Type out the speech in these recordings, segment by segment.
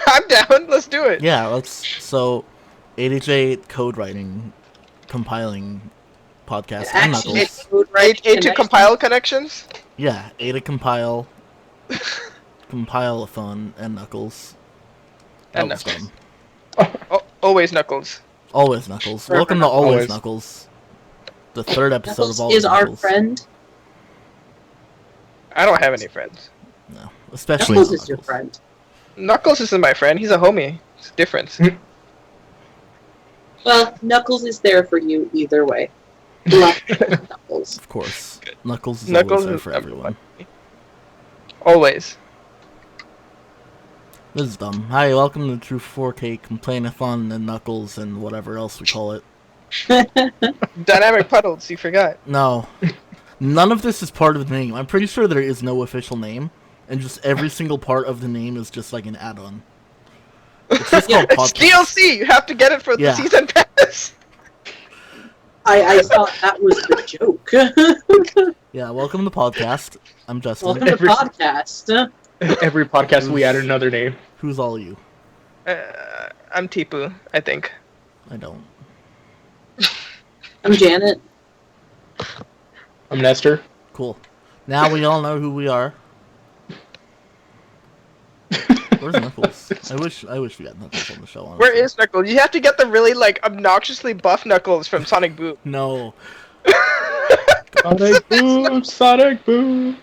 I'm down. Let's do it. Yeah, so 8H8 code writing, compiling podcast, and Actually, Knuckles. code writing Eight to connection. compile connections. Yeah, Ada Compilathon, and Knuckles. That And was Knuckles. dumb. Always Knuckles. Always Knuckles. Forever Welcome to Always Always. Knuckles. The third episode Knuckles of Always is our Knuckles. friend. I don't have any friends. No, especially Knuckles not is your Knuckles. friend. Knuckles isn't my friend. He's a homie. It's a difference. Well, Knuckles is there for you either way. Love Knuckles. Of course. Knuckles is Knuckles always there is for number everyone. Always. This is dumb. Hi, welcome to True 4K Complainathon and Knuckles and whatever else we call it. Dynamic puddles. You forgot. No. None of this is part of the name. I'm pretty sure there is no official name, and just every single part of the name is just like an add-on. It's just called It's podcast. DLC. You have to get it for the Yeah. season pass. I thought that was the joke. Yeah, welcome to the podcast. I'm Justin. Welcome to podcast. Every podcast we add another name. Who's all you? I'm Tipu, I think. I don't. I'm Janet. I'm Nestor. Cool. Now we all know who we are. Where's Knuckles? I wish we had Knuckles on the show. Honestly. Where is Knuckles? You have to get the really like obnoxiously buff Knuckles from Sonic Boom. No. Sonic Boom, Sonic Boom.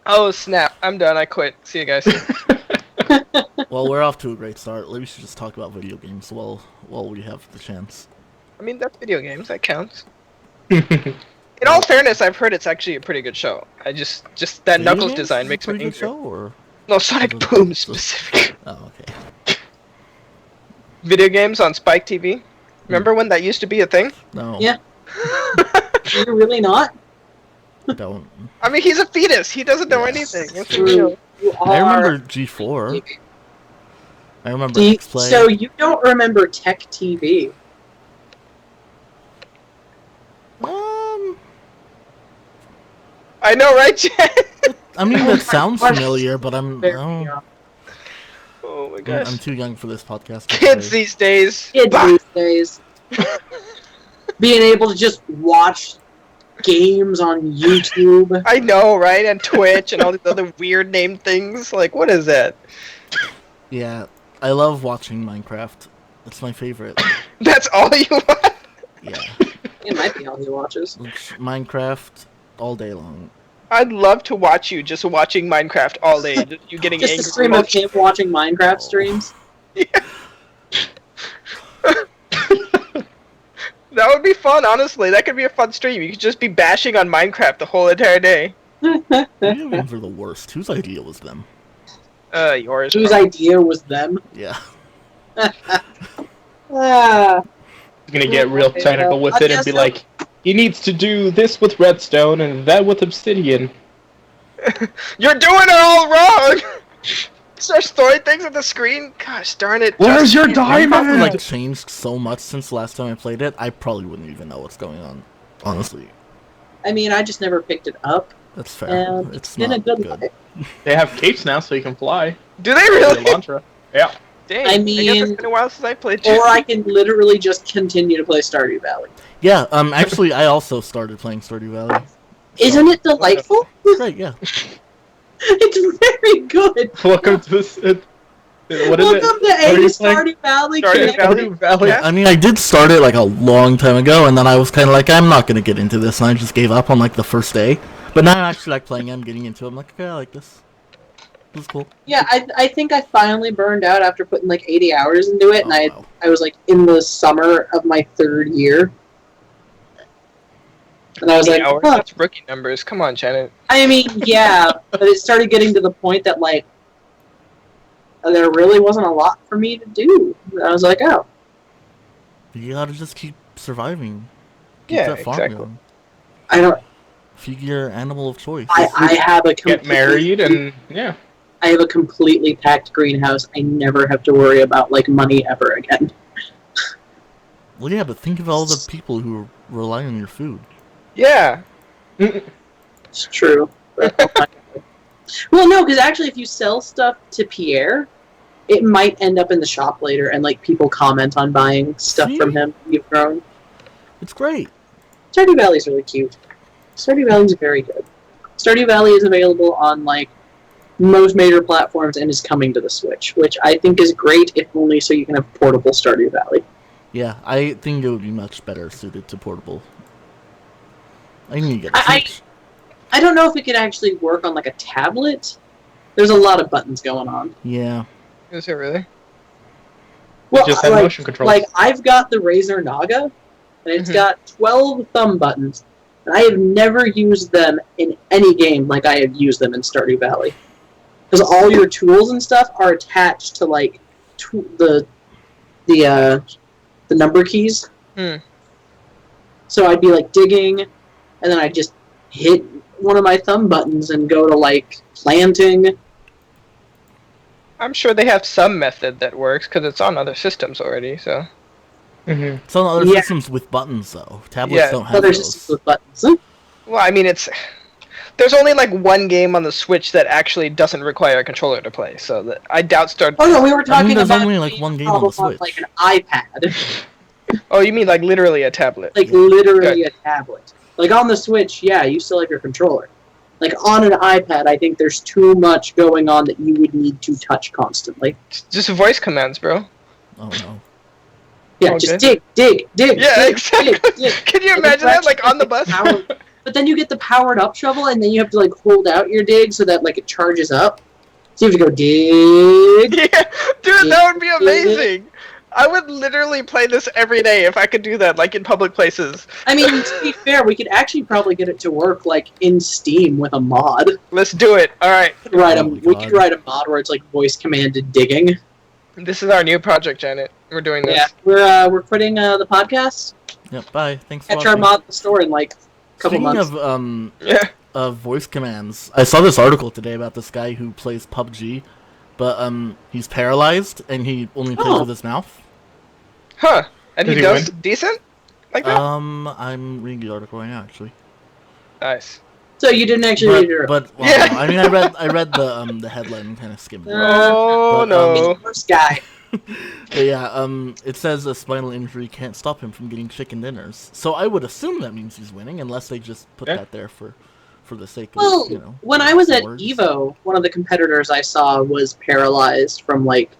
Oh snap! I'm done. I quit. See you guys. Well, we're off to a great start. Maybe we should just talk about video games while we have the chance. I mean, that's video games. That counts. In all fairness, I've heard it's actually a pretty good show. I just that Video Knuckles games design is makes a me pretty good angry. show, or No, Sonic The- Boom the- specifically. oh, okay. Video games on Spike TV. Remember when that used to be a thing? No. Yeah. You're really not? I don't. I mean, he's a fetus. He doesn't know Yes. anything. What's the True. deal? You I are. remember G4. I remember Do you- X-Play. so you don't remember Tech TV? I know, right, Jen? I mean, Oh that my sounds gosh. familiar, but Very young. Oh my I'm gosh. too young for this podcast. I'm Kids sorry. these days. Kids Bah! these days. Being able to just watch games on YouTube. I know, right? And Twitch and all these other weird named things. Like, what is that? Yeah, I love watching Minecraft. It's my favorite. That's all you want? Yeah, It might be all he watches. it's Minecraft all day long. I'd love to watch you just watching Minecraft all day. Just you getting Just a angry. stream of him watching Minecraft streams. That would be fun, honestly. That could be a fun stream. You could just be bashing on Minecraft the whole entire day. Video games are the worst. Whose idea was them? Yours. Whose idea was them? Yeah. Ah, Gonna get real Okay, technical well, with it and be like, he needs to do this with redstone and that with obsidian. You're doing it all wrong! Start throwing things at the screen? Gosh darn it. Where's your Justin. Minecraft diamond? like changed so much since the last time I played it. I probably wouldn't even know what's going on. Honestly, I mean, I just never picked it up, that's fair. and It's it's been not a good good. life. They have capes now so you can fly. Do they Or really? Elantra. Yeah. Dang. I I guess it's mean- been a while since I played Or I can literally just continue to play Stardew Valley. Yeah. Actually, I also started playing Stardew Valley. Isn't it delightful? Right. Yeah. It's very good. Welcome to this. What is Welcome it? to Are A you Stardew Valley Stardew Connect. Valley? Stardew Valley. Yeah. I mean, I did start it like a long time ago, and then I was kind of like, I'm not gonna get into this, and I just gave up on like the first day. But now I actually like playing it. I'm getting into it. I'm like, okay, I like this. This is cool. Yeah, I think I finally burned out after putting like 80 hours into it, and Oh, I wow. I was like in the summer of my 3rd year. And I was like, hours. huh. That's rookie numbers. Come on, Janet. I mean, yeah, but it started getting to the point that like there really wasn't a lot for me to do. I was like, oh, You gotta just keep surviving. Keep Yeah, that farm exactly. going. I don't. Feed your animal of choice. I have a Get married and yeah. I have a completely packed greenhouse. I never have to worry about like money ever again. Well, yeah, but think of all the people who rely on your food. Yeah. It's true. But, oh my God. Well, no, because actually, if you sell stuff to Pierre, it might end up in the shop later, and like people comment on buying stuff See? from him you've grown. It's great. Stardew Valley's really cute. Stardew Valley's very good. Stardew Valley is available on like most major platforms and is coming to the Switch, which I think is great, if only so you can have portable Stardew Valley. Yeah, I think it would be much better suited to portable. I need to get a Switch. I don't know if it could actually work on like a tablet. There's a lot of buttons going on. Yeah. Is it really? Well, Just have motion controls. Like I've got the Razer Naga, and it's got 12 thumb buttons, and I have never used them in any game like I have used them in Stardew Valley. Because all your tools and stuff are attached to like the number keys. So I'd be like digging, and then I'd just hit one of my thumb buttons and go to like planting. I'm sure they have some method that works because it's on other systems already. So. It's on other systems with buttons, though. Tablets don't have other those. systems with buttons. Well, I mean, there's only like one game on the Switch that actually doesn't require a controller to play. So I doubt Oh no, we were talking there's about only like one game on the Switch. like an iPad. Oh, you mean like literally a tablet? Like literally a tablet. Like on the Switch, yeah, you still have your controller. Like on an iPad, I think there's too much going on that you would need to touch constantly. Just voice commands, bro. Oh no. Yeah, just dig. Yeah, dig, exactly. dig. Can you imagine that, like on the bus? But then you get the powered up shovel, and then you have to like hold out your dig so that like it charges up. So you have to go dig. Yeah, dude, that would be amazing. I would literally play this every day if I could do that, like in public places. I mean, to be fair, we could actually probably get it to work like in Steam with a mod. Let's do it. All right. We could write a mod where it's like voice commanded digging. This is our new project, Janet. We're doing this. Yeah, we're quitting the podcast. Yep. Bye. Thanks for Catch our watching. mod in the store in like a couple months. Speaking of voice commands, I saw this article today about this guy who plays PUBG, but he's paralyzed and he only plays with his mouth. Huh. And he Did he does win? decent? Like that? I'm reading the article right now, actually. Nice. So you didn't actually read it. But well, Yeah. no, I mean, I read the headline and kind of skimmed it. Oh, But, no. He's the first guy. But yeah, it says a spinal injury can't stop him from getting chicken dinners. So I would assume that means he's winning, unless they just put that there for the sake of, Well, you know. when I was at words. Evo, one of the competitors I saw was paralyzed from like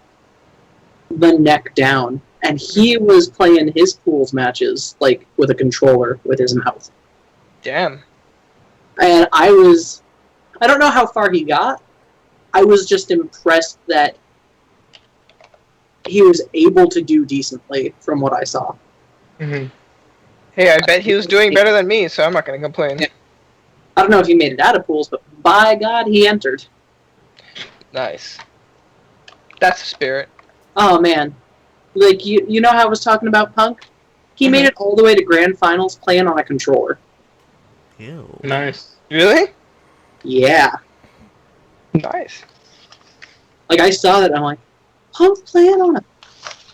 the neck down, and he was playing his pools matches like with a controller with his mouth. Damn. And I don't know how far he got. I was just impressed that he was able to do decently from what I saw. Hey, I bet he was doing better than me, so I'm not going to complain. Yeah. I don't know if he made it out of pools, but by God, he entered. Nice. That's the spirit. Oh man, like you know how I was talking about Punk? He made it all the way to grand finals playing on a controller. Ew. Nice. Really? Yeah. Nice. Like I saw that, and I'm like, Punk playing on a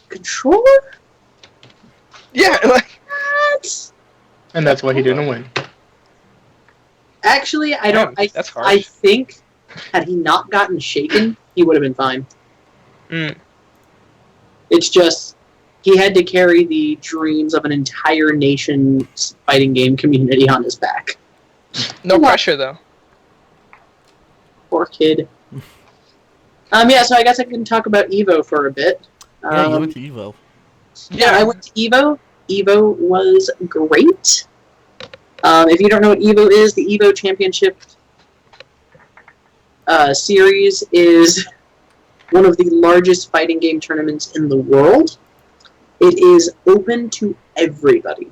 controller? Yeah, like... What? And that's why he didn't win. Actually, I don't. Damn, that's harsh. I think had he not gotten shaken, he would have been fine. It's just he had to carry the dreams of an entire nation's fighting game community on his back. No pressure, though. Poor kid. Yeah, so I guess I can talk about Evo for a bit. Yeah, you went to Evo. Yeah, I went to Evo. Evo was great. If you don't know what Evo is, the Evo Championship series is one of the largest fighting game tournaments in the world. It is open to everybody.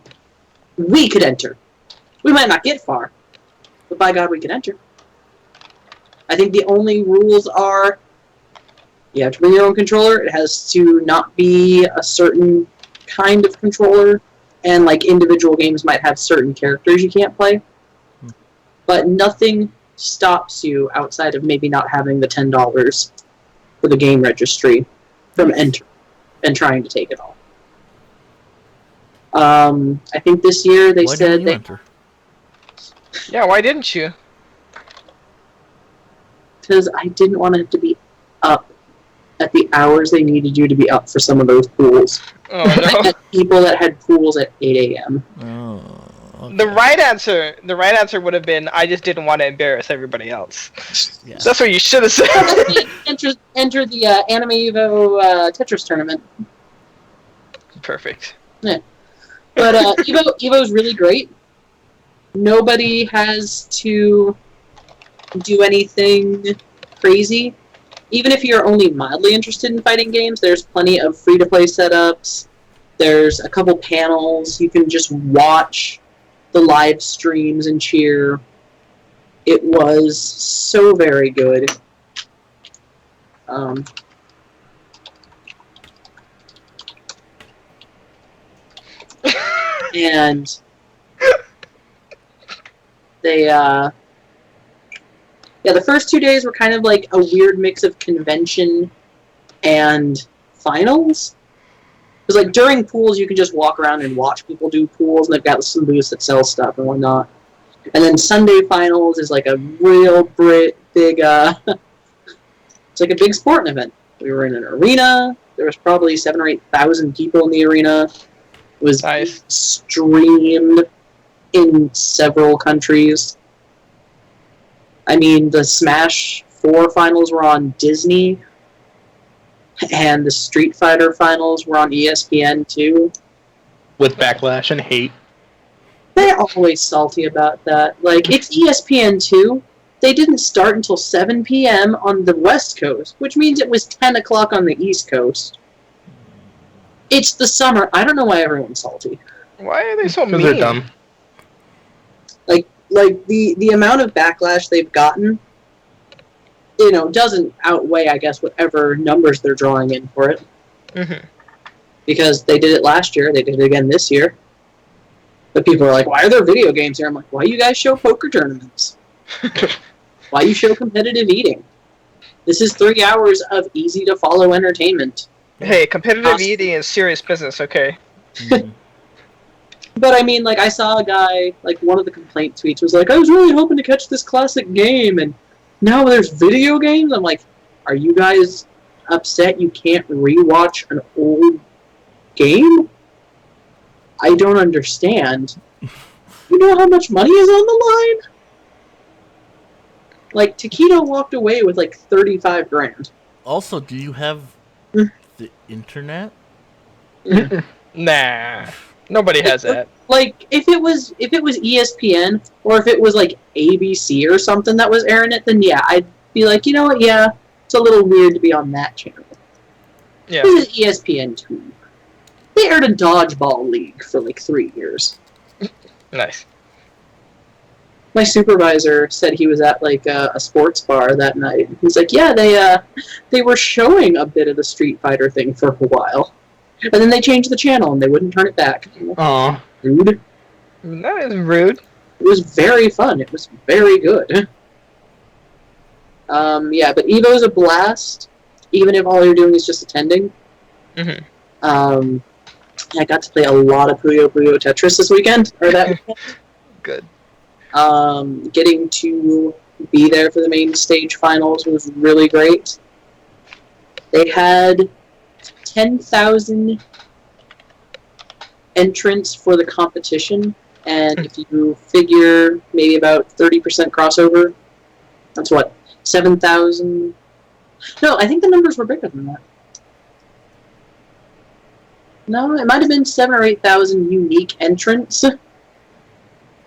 We could enter. We might not get far, but by God, we can enter. I think the only rules are you have to bring your own controller. It has to not be a certain kind of controller, and like individual games might have certain characters you can't play. But nothing stops you outside of maybe not having the $10 for the game registry from entering and trying to take it all. I think this year they Why said didn't you they enter? Yeah, why didn't you? because I didn't want it to be up at the hours they needed you to be up for some of those pools. Oh I no. had people that had pools at 8 a.m. Oh, okay. The right answer would have been, I just didn't want to embarrass everybody else. Yeah. That's what you should have said. Enter the Anime Evo Tetris tournament. Perfect. But Evo's really great. Nobody has to do anything crazy. Even if you're only mildly interested in fighting games, there's plenty of free-to-play setups. There's a couple panels. You can just watch the live streams and cheer. It was so very good. And they, the first 2 days were kind of like a weird mix of convention and finals. Because like during pools, you can just walk around and watch people do pools, and they've got some booths that sell stuff and whatnot. And then Sunday finals is like a real big, it's like a big sporting event. We were in an arena. There was probably 7,000 or 8,000 people in the arena. It was Nice. streamed in several countries. I mean, the Smash 4 finals were on Disney, and the Street Fighter finals were on ESPN too. With backlash and hate. They're always salty about that. Like, it's ESPN 2. They didn't start until 7 p.m. on the West Coast, which means it was 10 o'clock on the East Coast. It's the summer. I don't know why everyone's salty. Why are they so Because mean? they're dumb. Like the amount of backlash they've gotten, doesn't outweigh, I guess, whatever numbers they're drawing in for it. Mm-hmm. Because they did it last year, they did it again this year. But people are like, why are there video games here? I'm like, why you guys show poker tournaments? Why you show competitive eating? This is 3 hours of easy-to-follow entertainment. Hey, competitive eating is serious business, okay? Mhm. But I mean, like, I saw a guy, like, one of the complaint tweets was like, I was really hoping to catch this classic game, and now there's video games? I'm like, are you guys upset you can't rewatch an old game? I don't understand. You know how much money is on the line? Like, Taquito walked away with, like, 35 grand. Also, do you have Mm. the internet? Nah. Nobody has that. Like, if it was ESPN, or if it was, like, ABC or something that was airing it, then yeah, I'd be like, you know what, yeah, it's a little weird to be on that channel. Yeah. This is ESPN 2. They aired a dodgeball league for, like, 3 years. Nice. My supervisor said he was at, like, a sports bar that night. He's like, yeah, they were showing a bit of the Street Fighter thing for a while. And then they changed the channel, and they wouldn't turn it back. Aw. Rude. That is rude. It was very fun. It was very good. Yeah, but Evo's a blast, even if all you're doing is just attending. Mm-hmm. I got to play a lot of Puyo Puyo Tetris this weekend, or that weekend. Good. Getting to be there for the main stage finals was really great. They had 10,000 entrants for the competition, and if you figure maybe about 30% crossover, that's what, 7,000? No, I think the numbers were bigger than that. No, it might have been 7,000 or 8,000 unique entrants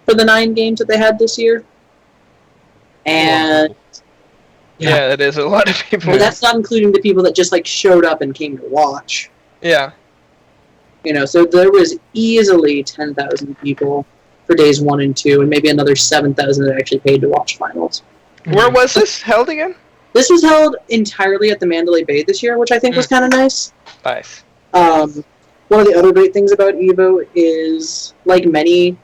for the 9 games that they had this year. And Yeah, that is a lot of people. well, that's not including the people that just like showed up and came to watch. Yeah. So there was easily 10,000 people for days 1 and 2, and maybe another 7,000 that actually paid to watch finals. Where was this held again? This was held entirely at the Mandalay Bay this year, which I think was kind of nice. Nice. One of the other great things about Evo is, like many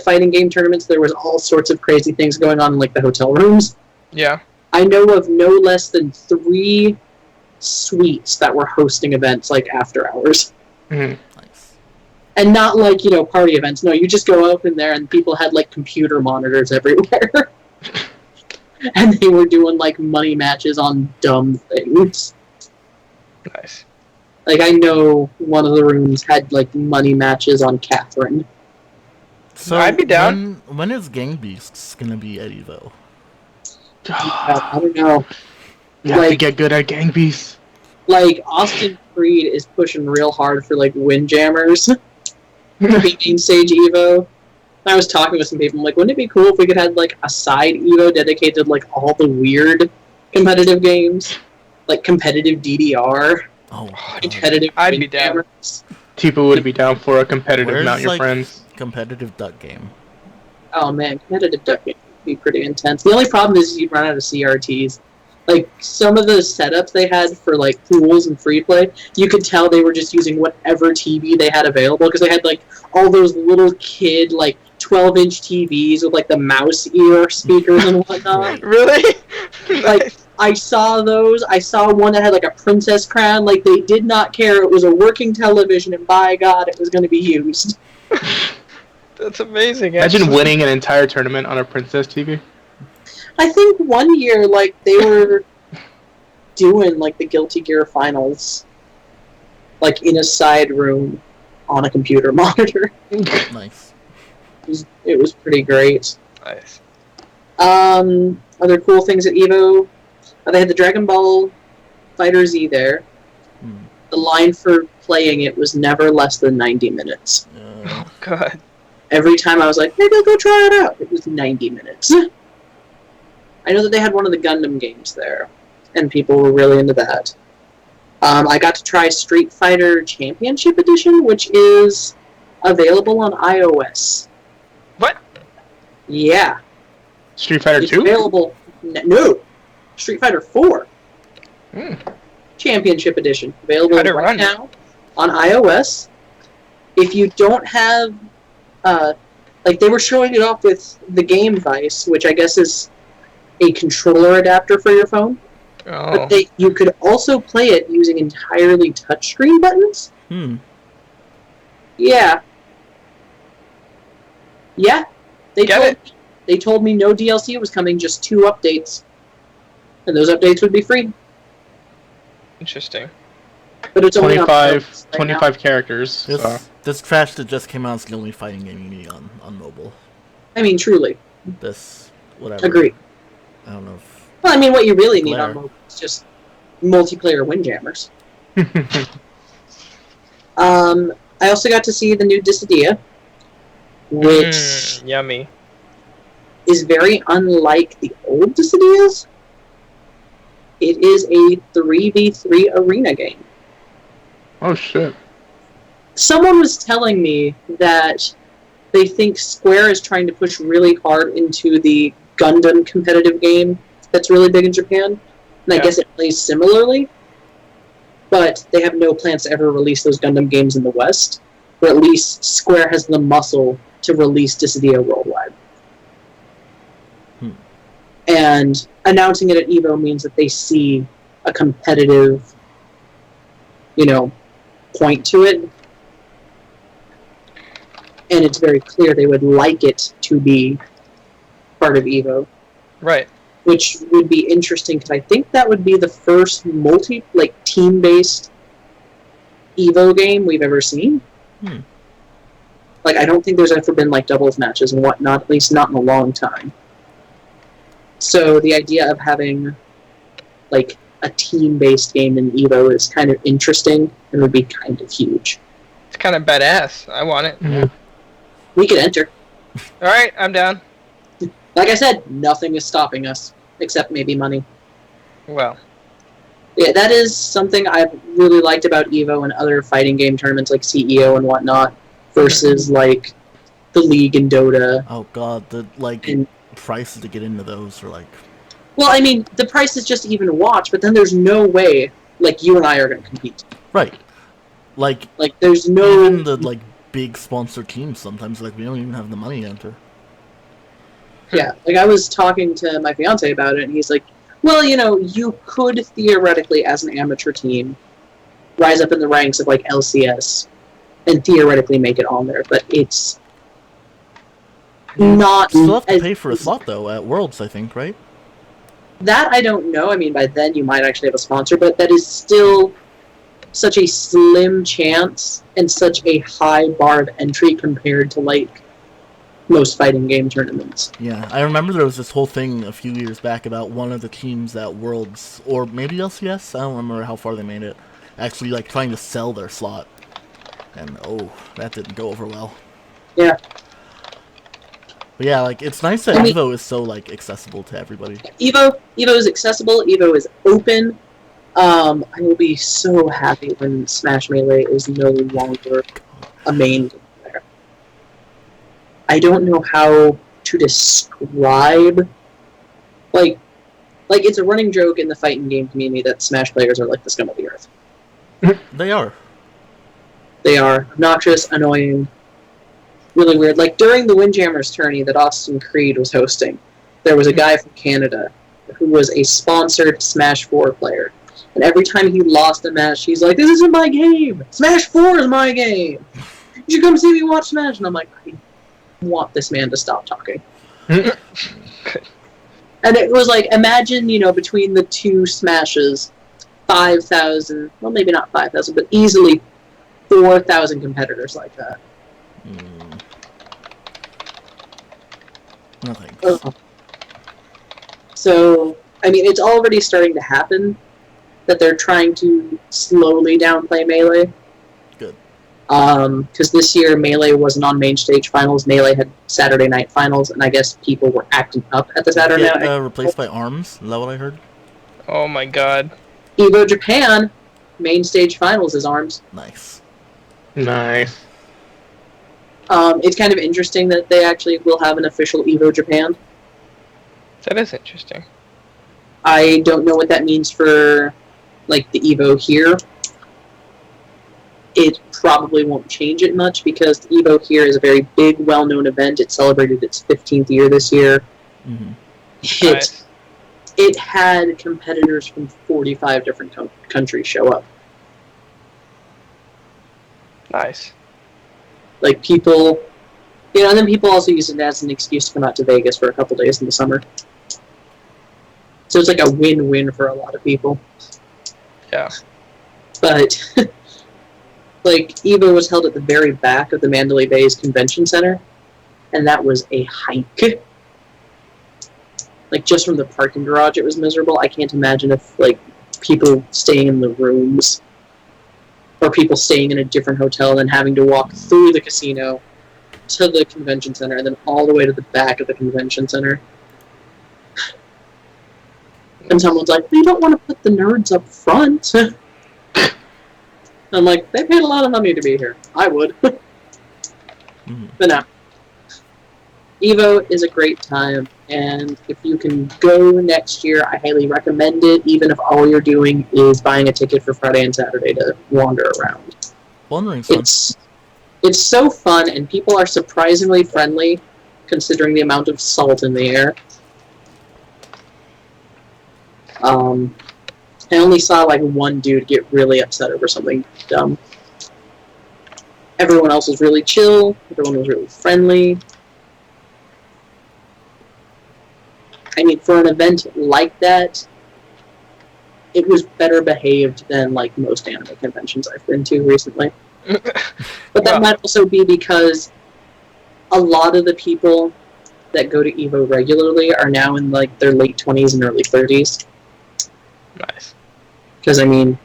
fighting game tournaments, there was all sorts of crazy things going on in like the hotel rooms. Yeah. I know of no less than 3 suites that were hosting events like after hours. Mm-hmm. Nice. And not like, party events. No, you just go up in there and people had like computer monitors everywhere. and they were doing like money matches on dumb things. Nice. Like I know one of the rooms had like money matches on Catherine. So I'd be down. When is Gang Beasts gonna be at Evo? I don't know. You have to Like- get good at Gang Beasts. Like Austin Creed is pushing real hard for like Windjammers to be main stage Evo. I was talking with some people. I'm like, wouldn't it be cool if we could have like a side Evo dedicated to like all the weird competitive games, like competitive DDR, Oh, God. competitive I'd be down. Windjammers. Tifa would be down for a competitive Where's, Mount Your like, Friends. competitive duck game. Oh man, competitive duck game would be pretty intense. The only problem is you'd run out of CRTs. Like some of the setups they had for like pools and free play, you could tell they were just using whatever TV they had available because they had like all those little kid like 12-inch TVs with like the mouse ear speakers and whatnot. Really? Like Nice. I saw those. I saw one that had like a princess crown. Like they did not care. It was a working television, and by God, it was going to be used. That's amazing. Imagine actually. winning an entire tournament on a Princess TV. I think one year, like, they were doing, like, the Guilty Gear finals, like, in a side room on a computer monitor. Nice. It was pretty great. Nice. Other cool things at EVO, they had the Dragon Ball Fighter Z there. Hmm. The line for playing it was never less than 90 minutes. Oh god. Every time I was like, maybe I'll go try it out. It was 90 minutes. I know that they had one of the Gundam games there, and people were really into that. I got to try Street Fighter Championship Edition, which is available on iOS. What? Yeah. Street Fighter It's 2? available... No! Street Fighter 4. Hmm. Championship Edition. Available How'd it right run? now on iOS. If you don't have... like, they were showing it off with the Game Vice, which I guess is a controller adapter for your phone. Oh. But you could also play it using entirely touchscreen buttons. Hmm. Yeah. Yeah. Get They told me no DLC was coming, just 2 updates. And those updates would be free. Interesting. But it's only on 25, phones right 25 characters. This So. this trash that just came out is the only fighting game you need on mobile. now. I mean, truly. This whatever. Agree. I don't know if Well, I mean, what you really need on Glare. mobile is just multiplayer windjammers. I also got to see the new Dissidia, which Yummy. is very unlike the old Dissidias. It is a 3v3 arena game. Oh shit. Someone was telling me that they think Square is trying to push really hard into the Gundam competitive game that's really big in Japan, and I Yeah. guess it plays similarly, but they have no plans to ever release those Gundam games in the West, or at least Square has the muscle to release Dissidia worldwide. Hmm. And announcing it at EVO means that they see a competitive, point to it, and it's very clear they would like it to be part of EVO, Right. which would be interesting because I think that would be the first team-based EVO game we've ever seen. Hmm. Like, I don't think there's ever been doubles matches and whatnot, at least not in a long time. So the idea of having a team-based game in EVO is kind of interesting and would be kind of huge. It's kind of badass. I want it. Mhm. We could enter. Alright, I'm down. Like I said, nothing is stopping us, except maybe money. Well. Yeah, that is something I've really liked about EVO and other fighting game tournaments like CEO and whatnot, versus the League and Dota. oh god, the And- prices to get into those are Well, I mean, the price is just even to watch, but then there's no way you and I are going to compete. right. There's no... Even the big sponsor teams sometimes we don't even have the money to enter. Yeah, I was talking to my fiance about it, and he's like, well, you could theoretically, as an amateur team, rise up in the ranks of LCS and theoretically make it on there, but it's not... You still have to as- pay for a slot though at Worlds, I think, right? That I don't know. I mean, by then you might actually have a sponsor, but that is still such a slim chance and such a high bar of entry compared to, like, most fighting game tournaments. Yeah, I remember there was this whole thing a few years back about one of the teams at Worlds, or maybe LCS, I don't remember how far they made it, actually, like, trying to sell their slot. And, oh, that didn't go over well. Yeah. But yeah, like, it's nice that Evo is so, like, accessible to everybody. Evo is accessible. Evo is open. I will be so happy when Smash Melee is no longer a main player. I don't know how to describe, like it's a running joke in the fighting game community that Smash players are like the scum of the earth. They are. They are obnoxious, annoying, really weird. Like, during the Windjammers tourney that Austin Creed was hosting, there was a guy from Canada who was a sponsored Smash 4 player. And every time he lost a match, he's like, "This isn't my game! Smash 4 is my game! You should come see me watch Smash!" And I'm like, I want this man to stop talking. And it was like, imagine, between the two Smashes, 5,000, well, maybe not 5,000, but easily 4,000 competitors like that. No thanks. So, I mean, it's already starting to happen that they're trying to slowly downplay Melee. Good. Because this year Melee wasn't on main stage finals. Melee had Saturday night finals, and I guess people were acting up at the Saturday night. Replaced by ARMS? Is that what I heard? Oh my god. Evo Japan, main stage finals is ARMS. Nice. Nice. It's kind of interesting that they actually will have an official Evo Japan. That is interesting. I don't know what that means for, like, the Evo here. It probably won't change it much because the Evo here is a very big, well-known event. It celebrated its 15th year this year. Mm-hmm. Nice. It had competitors from 45 different countries show up. Nice. Like, people... and then people also use it as an excuse to come out to Vegas for a couple days in the summer. So it's like a win-win for a lot of people. Yeah. But, like, Evo was held at the very back of the Mandalay Bay's Convention Center, and that was a hike. Like, just from the parking garage, it was miserable. I can't imagine if, like, people staying in the rooms, or people staying in a different hotel and having to walk through the casino to the convention center, and then all the way to the back of the convention center. And someone's like, "We don't want to put the nerds up front." I'm like, they paid a lot of money to be here. I would. But no. Evo is a great time, and if you can go next year, I highly recommend it, even if all you're doing is buying a ticket for Friday and Saturday to wander around. Wandering fun. It's so fun, and people are surprisingly friendly, considering the amount of salt in the air. I only saw, like, one dude get really upset over something dumb. Everyone else was really chill. Everyone was really friendly. I mean, for an event like that, it was better behaved than, like, most anime conventions I've been to recently. But that might also be because a lot of the people that go to Evo regularly are now in, like, their late 20s and early 30s. Nice. Because, I mean,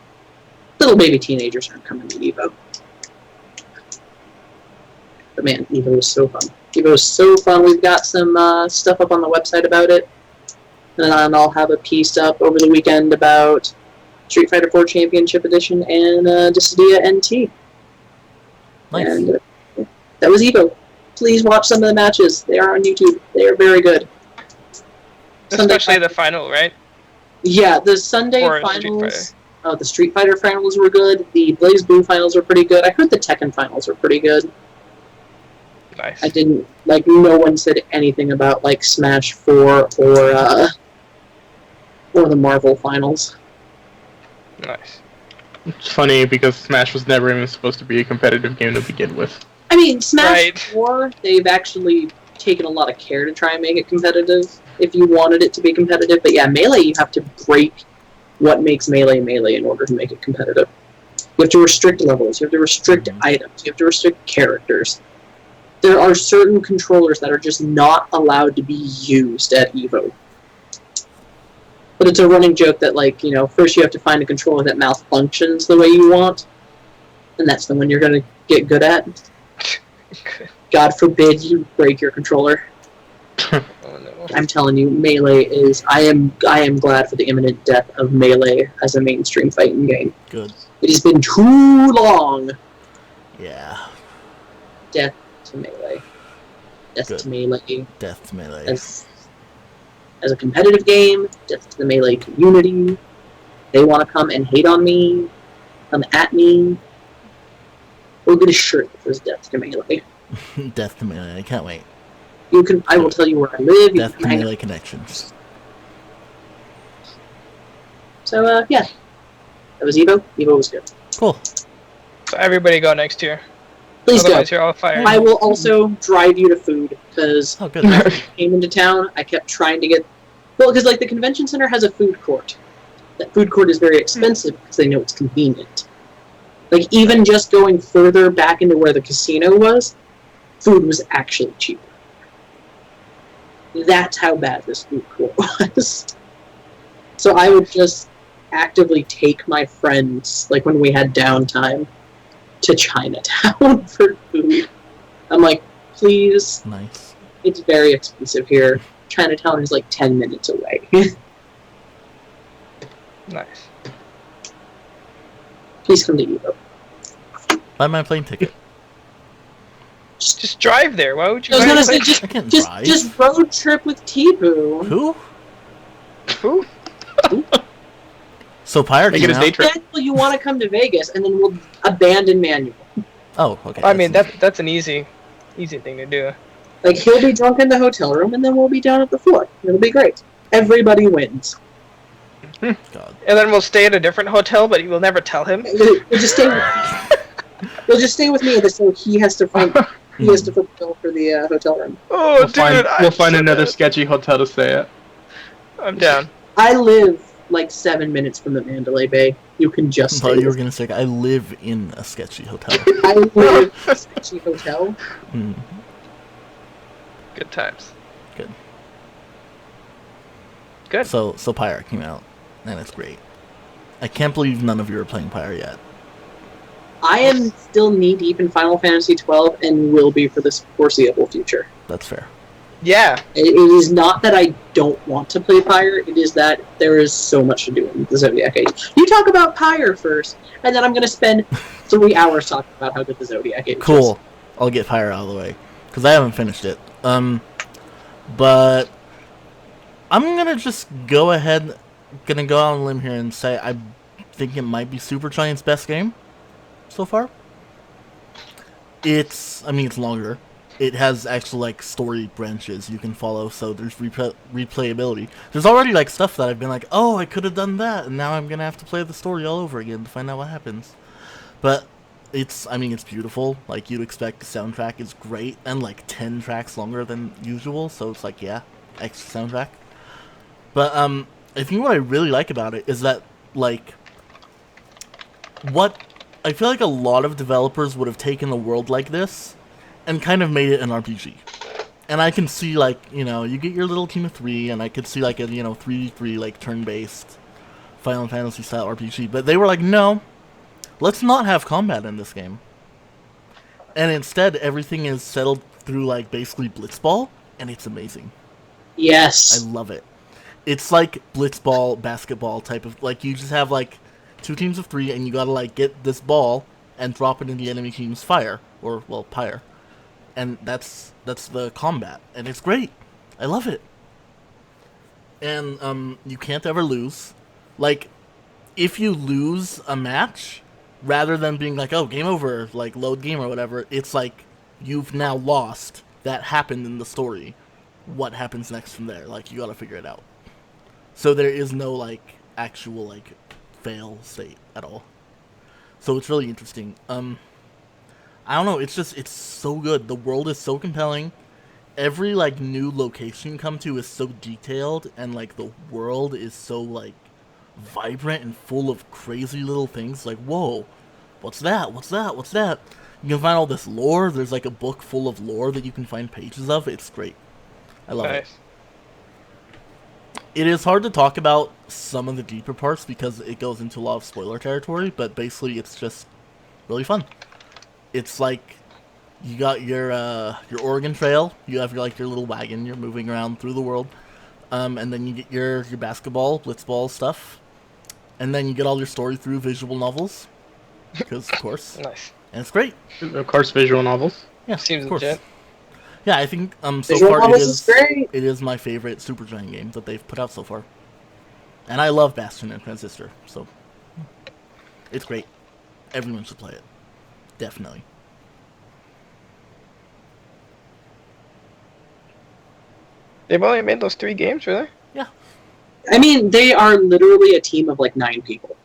little baby teenagers aren't coming to Evo. But man, Evo is so fun. Evo is so fun. We've got some stuff up on the website about it. And I'll have a piece up over the weekend about Street Fighter 4 Championship Edition and Dissidia NT. Nice. And that was Evo. Please watch some of the matches. They are on YouTube. They are very good. Especially the final, right? Yeah, the Sunday Or finals. The Street Fighter finals were good. The Blaze Blue finals were pretty good. I heard the Tekken finals were pretty good. Nice. I didn't, like, no one said anything about, like, Smash 4 or the Marvel finals. Nice. It's funny because Smash was never even supposed to be a competitive game to begin with. I mean, Smash Right. 4, they've actually taken a lot of care to try and make it competitive if you wanted it to be competitive. But yeah, Melee, you have to break what makes Melee Melee in order to make it competitive. You have to restrict levels, you have to restrict items, you have to restrict characters. There are certain controllers that are just not allowed to be used at EVO. But it's a running joke that, like, you know, first you have to find a controller that malfunctions the way you want, and that's the one you're going to get good at. God forbid you break your controller. Oh, no. I'm telling you, Melee is... I am glad for the imminent death of Melee as a mainstream fighting game. Good. It has been too long. Yeah. Death to Melee. Death Good. to Melee. Death to Melee. As a competitive game, death to the Melee community. They want to come and hate on me, come at me. We'll get a shirt that says death to Melee. Death to Melee. I can't wait. You can. I will tell you where I live. You Death can to hang Melee out. connections. So, yeah. That was Evo. Evo was good. Cool. So everybody go next year. Please go. Otherwise, you're all fired. I will also drive you to food, because Oh, good. when I came into town, I kept trying to get... Well, because, like, the convention center has a food court. That food court is very expensive because they know it's convenient. Like, even just going further back into where the casino was, food was actually cheaper. That's how bad this food court was. So I would just actively take my friends, like, when we had downtime, to Chinatown for food. I'm like, please, Nice. it's very expensive here. Chinatown is like 10 minutes away. Nice. Please come to Evo. Buy my plane ticket. Just drive there. Why would you? I was buy gonna a say, plane- I can't just drive. road trip with T-Boo. Who? Who? So Pyre Make came it his out. day trip. Well, you want to come to Vegas, and then we'll abandon Manuel. Oh, okay. I mean, that's an easy thing to do. Like, he'll be drunk in the hotel room, and then we'll be down at the floor. It'll be great. Everybody wins. God. And then we'll stay at a different hotel, but we'll never tell him. We'll just stay. We'll just stay with me, so he has to find. He has to fulfill for the hotel room. Oh, We'll dude, we'll find so another bad. sketchy hotel to stay at. I'm down. I live like 7 minutes from the Mandalay Bay. You can just I stay. thought you were with gonna say I live in a sketchy hotel. I live in a sketchy hotel. Hmm. Good times. Good. Good. So Pyre came out, and it's great. I can't believe none of you are playing Pyre yet. I am still knee deep in Final Fantasy XII and will be for this foreseeable future. That's fair. Yeah. It is not that I don't want to play Pyre, it is that there is so much to do in the Zodiac Age. You talk about Pyre first, and then I'm going to spend 3 hours talking about how good the Zodiac Age is. Cool. I'll get Pyre out of the way, because I haven't finished it. But I'm gonna just go ahead, gonna go out on a limb here and say I think it might be Supergiant's best game so far. It's longer. It has actual, like, story branches you can follow, so there's replayability. There's already, like, stuff that I've been like, oh, I could have done that, and now I'm gonna have to play the story all over again to find out what happens. But it's beautiful. Like, you'd expect, the soundtrack is great, and, like, 10 tracks longer than usual, so it's like, yeah, extra soundtrack. But, I think what I really like about it is that, like, what I feel like a lot of developers would have taken a world like this and kind of made it an RPG. And I can see, like, you get your little team of 3, and I could see, like, a, 3v3, like, turn-based Final Fantasy-style RPG. But they were like, no, let's not have combat in this game. And instead, everything is settled through, like, basically Blitzball, and it's amazing. Yes. I love it. It's like Blitzball, basketball type of, like, you just have, like, 2 teams of 3, and you gotta, like, get this ball and drop it in the enemy team's fire, or, well, Pyre. And that's the combat, and it's great. I love it. And, you can't ever lose. Like, if you lose a match, rather than being like, oh, game over, like, load game or whatever, it's like, you've now lost. That happened in the story. What happens next from there? Like, you gotta figure it out. So there is no, like, actual, like, fail state at all. So it's really interesting. I don't know, it's so good. The world is so compelling. every like new location you come to is so detailed, and like the world is so like vibrant and full of crazy little things. Like, whoa, what's that? What's that? What's that? You can find all this lore. There's like a book full of lore that you can find pages of. It's great. I love it. Nice. It is hard to talk about some of the deeper parts because it goes into a lot of spoiler territory, but basically it's just really fun. It's like you got your Oregon Trail, you have your little wagon, you're moving around through the world, and then you get your basketball, blitzball stuff, and then you get all your story through visual novels, because of course, Nice. and it's great. Of course, visual novels. Yeah, Seems of course. legit. Yeah, I think so Visual far novels is great. it is my favorite Supergiant game that they've put out so far. And I love Bastion and Transistor, so it's great. Everyone should play it. Definitely. They've only made those 3 games, really? Yeah. I mean, they are literally a team of like 9 people.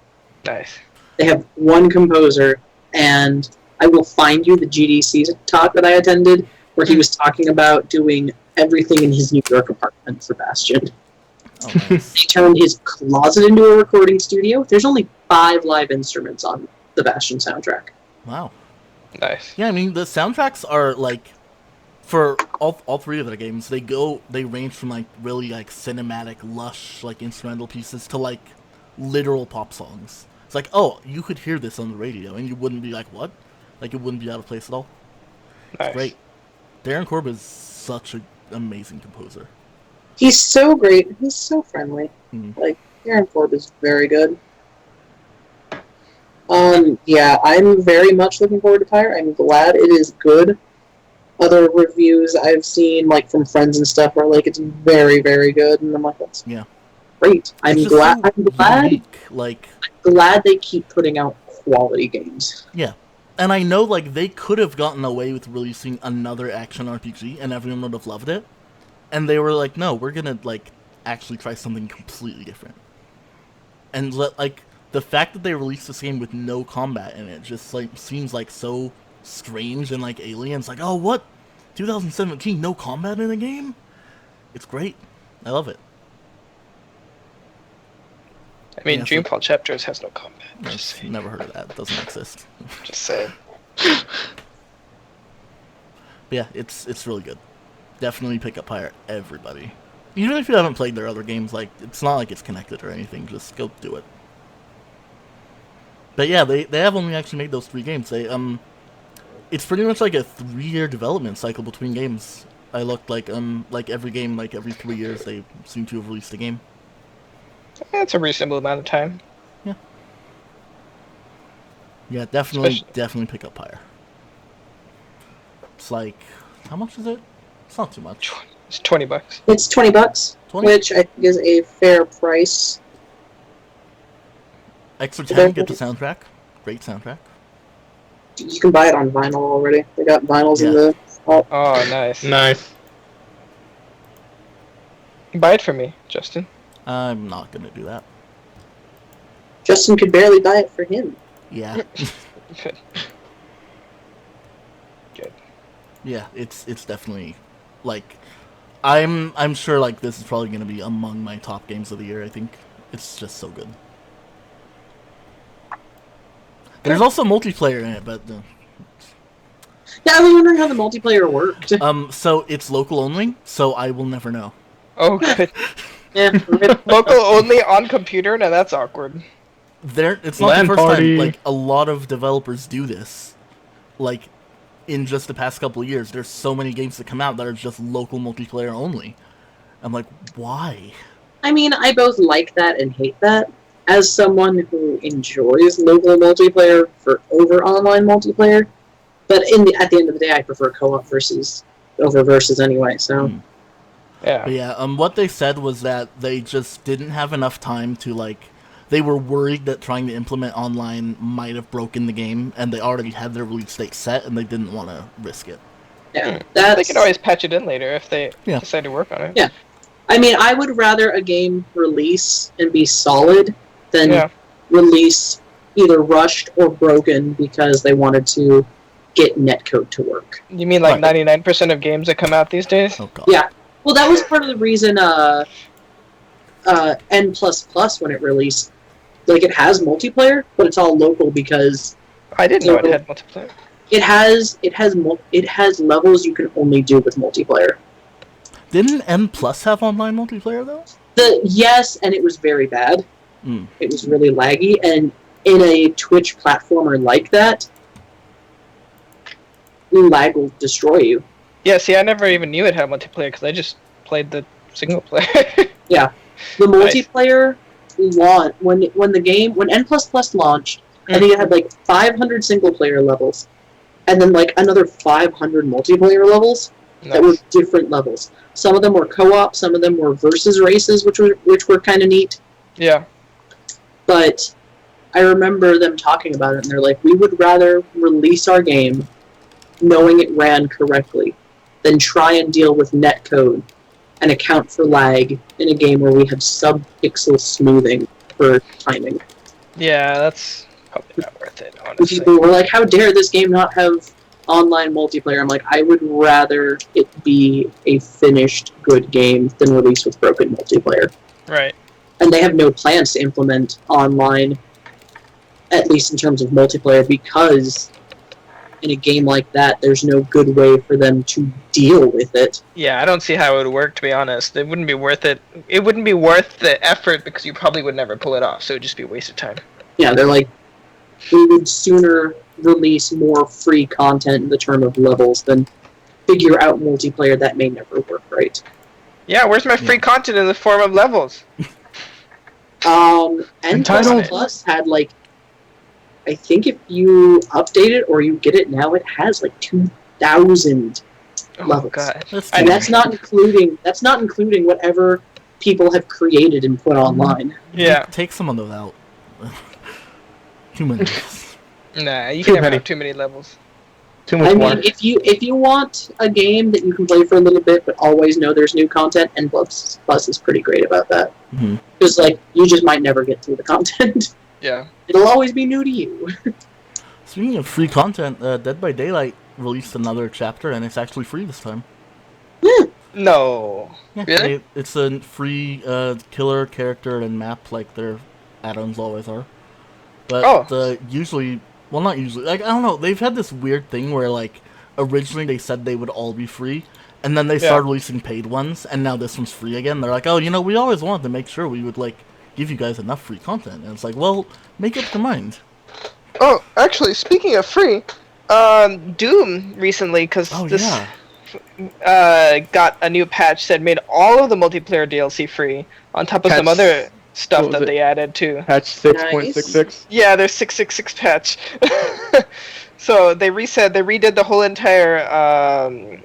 Nice. They have one composer, and I will find you the GDC talk that I attended, where he was talking about doing everything in his New York apartment for Bastion. Oh, nice. He turned his closet into a recording studio. There's only 5 live instruments on the Bastion soundtrack. Wow. Nice. Yeah, I mean the soundtracks are like for all 3 of their games, they range from like really like cinematic, lush like instrumental pieces to like literal pop songs. It's like, oh, you could hear this on the radio and you wouldn't be like, what? Like it wouldn't be out of place at all. Nice. It's great. Darren Korb is such an amazing composer. He's so great. He's so friendly. Mm. Like, Darren Korb is very good. Yeah, I'm very much looking forward to Pyre. I'm glad it is good. Other reviews I've seen, like from friends and stuff, are like it's very, very good, and I'm like, that's great. I'm It's just glad. so I'm glad. unique. Like, I'm glad they keep putting out quality games. yeah. And I know, like, they could have gotten away with releasing another action RPG, and everyone would have loved it. And they were like, no, we're gonna, like, actually try something completely different. And, like, the fact that they released this game with no combat in it just, like, seems, like, so strange and, like, alien. It's like, oh, what? 2017, no combat in a game? It's great. I love it. I mean, Yeah, so- Dreamfall Chapters has no combat. Just I've saying. never heard of that. It doesn't exist. Just saying. But yeah, it's really good. Definitely pick up Pyre, everybody. Even if you haven't played their other games, like, it's not like it's connected or anything, just go do it. But yeah, they have only actually made those 3 games. It's pretty much like a 3-year development cycle between games. I looked like every game, like every 3 years they seem to have released a game. That's a reasonable amount of time. Yeah, definitely Especially- pick up Pyre. It's like, how much is it? It's not too much. It's $20. It's $20, 20? which I think is a fair price. Extra 10, get the soundtrack. Great soundtrack. You can buy it on vinyl already. They got vinyls in the. Oh, nice. Nice. Buy it for me, Justin. I'm not gonna do that. Justin could barely buy it for him. Yeah. Good. Good. Yeah, it's definitely like I'm sure like this is probably gonna be among my top games of the year. I think it's just so good. There's also multiplayer in it, but Yeah, I was wondering how the multiplayer worked. so it's local only, so I will never know. Oh, good. Yeah, Local only on computer? Now that's awkward. It's not LAN the first party. time. Like a lot of developers do this. Like in just the past couple of years, there's so many games that come out that are just local multiplayer only. I'm like, why? I mean, I both like that and hate that. As someone who enjoys local multiplayer over online multiplayer, but at the end of the day, I prefer co-op versus anyway. So Yeah. But yeah, what they said was that they just didn't have enough time to like. They were worried that trying to implement online might have broken the game, and they already had their release date set, and they didn't want to risk it. yeah, They can always patch it in later if they Yeah. decide to work on it. Yeah. I mean, I would rather a game release and be solid than Yeah. release either rushed or broken because they wanted to get netcode to work. You mean like Right. 99% of games that come out these days? Oh god. Yeah. Well, that was part of the reason N++ when it released, like, it has multiplayer, but it's all local because I didn't know it had multiplayer. it has levels you can only do with multiplayer. Didn't M Plus have online multiplayer though? Yes, and it was very bad. Mm. It was really laggy, and in a Twitch platformer like that, lag will destroy you. Yeah, see, I never even knew it had multiplayer because I just played the single player. Yeah, the multiplayer launch when N++ launched, I think it had like 500 single player levels, and then like another 500 multiplayer levels that were different levels. Some of them were co-op, some of them were versus races, which were kind of neat. Yeah. But I remember them talking about it, and they're like, we would rather release our game knowing it ran correctly than try and deal with netcode and account for lag in a game where we have sub-pixel smoothing for timing. Yeah, that's probably not worth it, honestly. People were like, how dare this game not have online multiplayer? I'm like, I would rather it be a finished good game than released with broken multiplayer. Right. And they have no plans to implement online, at least in terms of multiplayer, because in a game like that, there's no good way for them to deal with it. Yeah, I don't see how it would work, to be honest. It wouldn't be worth it. It wouldn't be worth the effort because you probably would never pull it off, so it would just be a waste of time. Yeah, they're like, we would sooner release more free content in the term of levels than figure out multiplayer that may never work right. Yeah, where's my free content in the form of levels? And Entitled- Plus had like, I think if you update it or you get it now, it has like 2,000 Oh levels. god. And that's not including whatever people have created and put online. Yeah. Take some of those out. Too many. Nah, you Too can never many. have too many levels. Too much I more. mean, if you want a game that you can play for a little bit but always know there's new content, and Plus is pretty great about that. Mm-hmm. Because like you just might never get through the content. Yeah. It'll always be new to you. Speaking of free content, Dead by Daylight released another chapter, and it's actually free this time. No. Yeah, Really? it's a free killer character and map like their add-ons always are. But usually, well, not usually. Like I don't know, they've had this weird thing where like originally they said they would all be free, and then they started releasing paid ones, and now this one's free again. They're like, oh, you know, we always wanted to make sure we would like give you guys enough free content, and it's like, well, make up your mind. Oh, actually, speaking of free, Doom recently, because got a new patch that made all of the multiplayer DLC free, on top of some other stuff that they added too. Patch 6.66. Yeah, there's 666 patch. So they redid the whole entire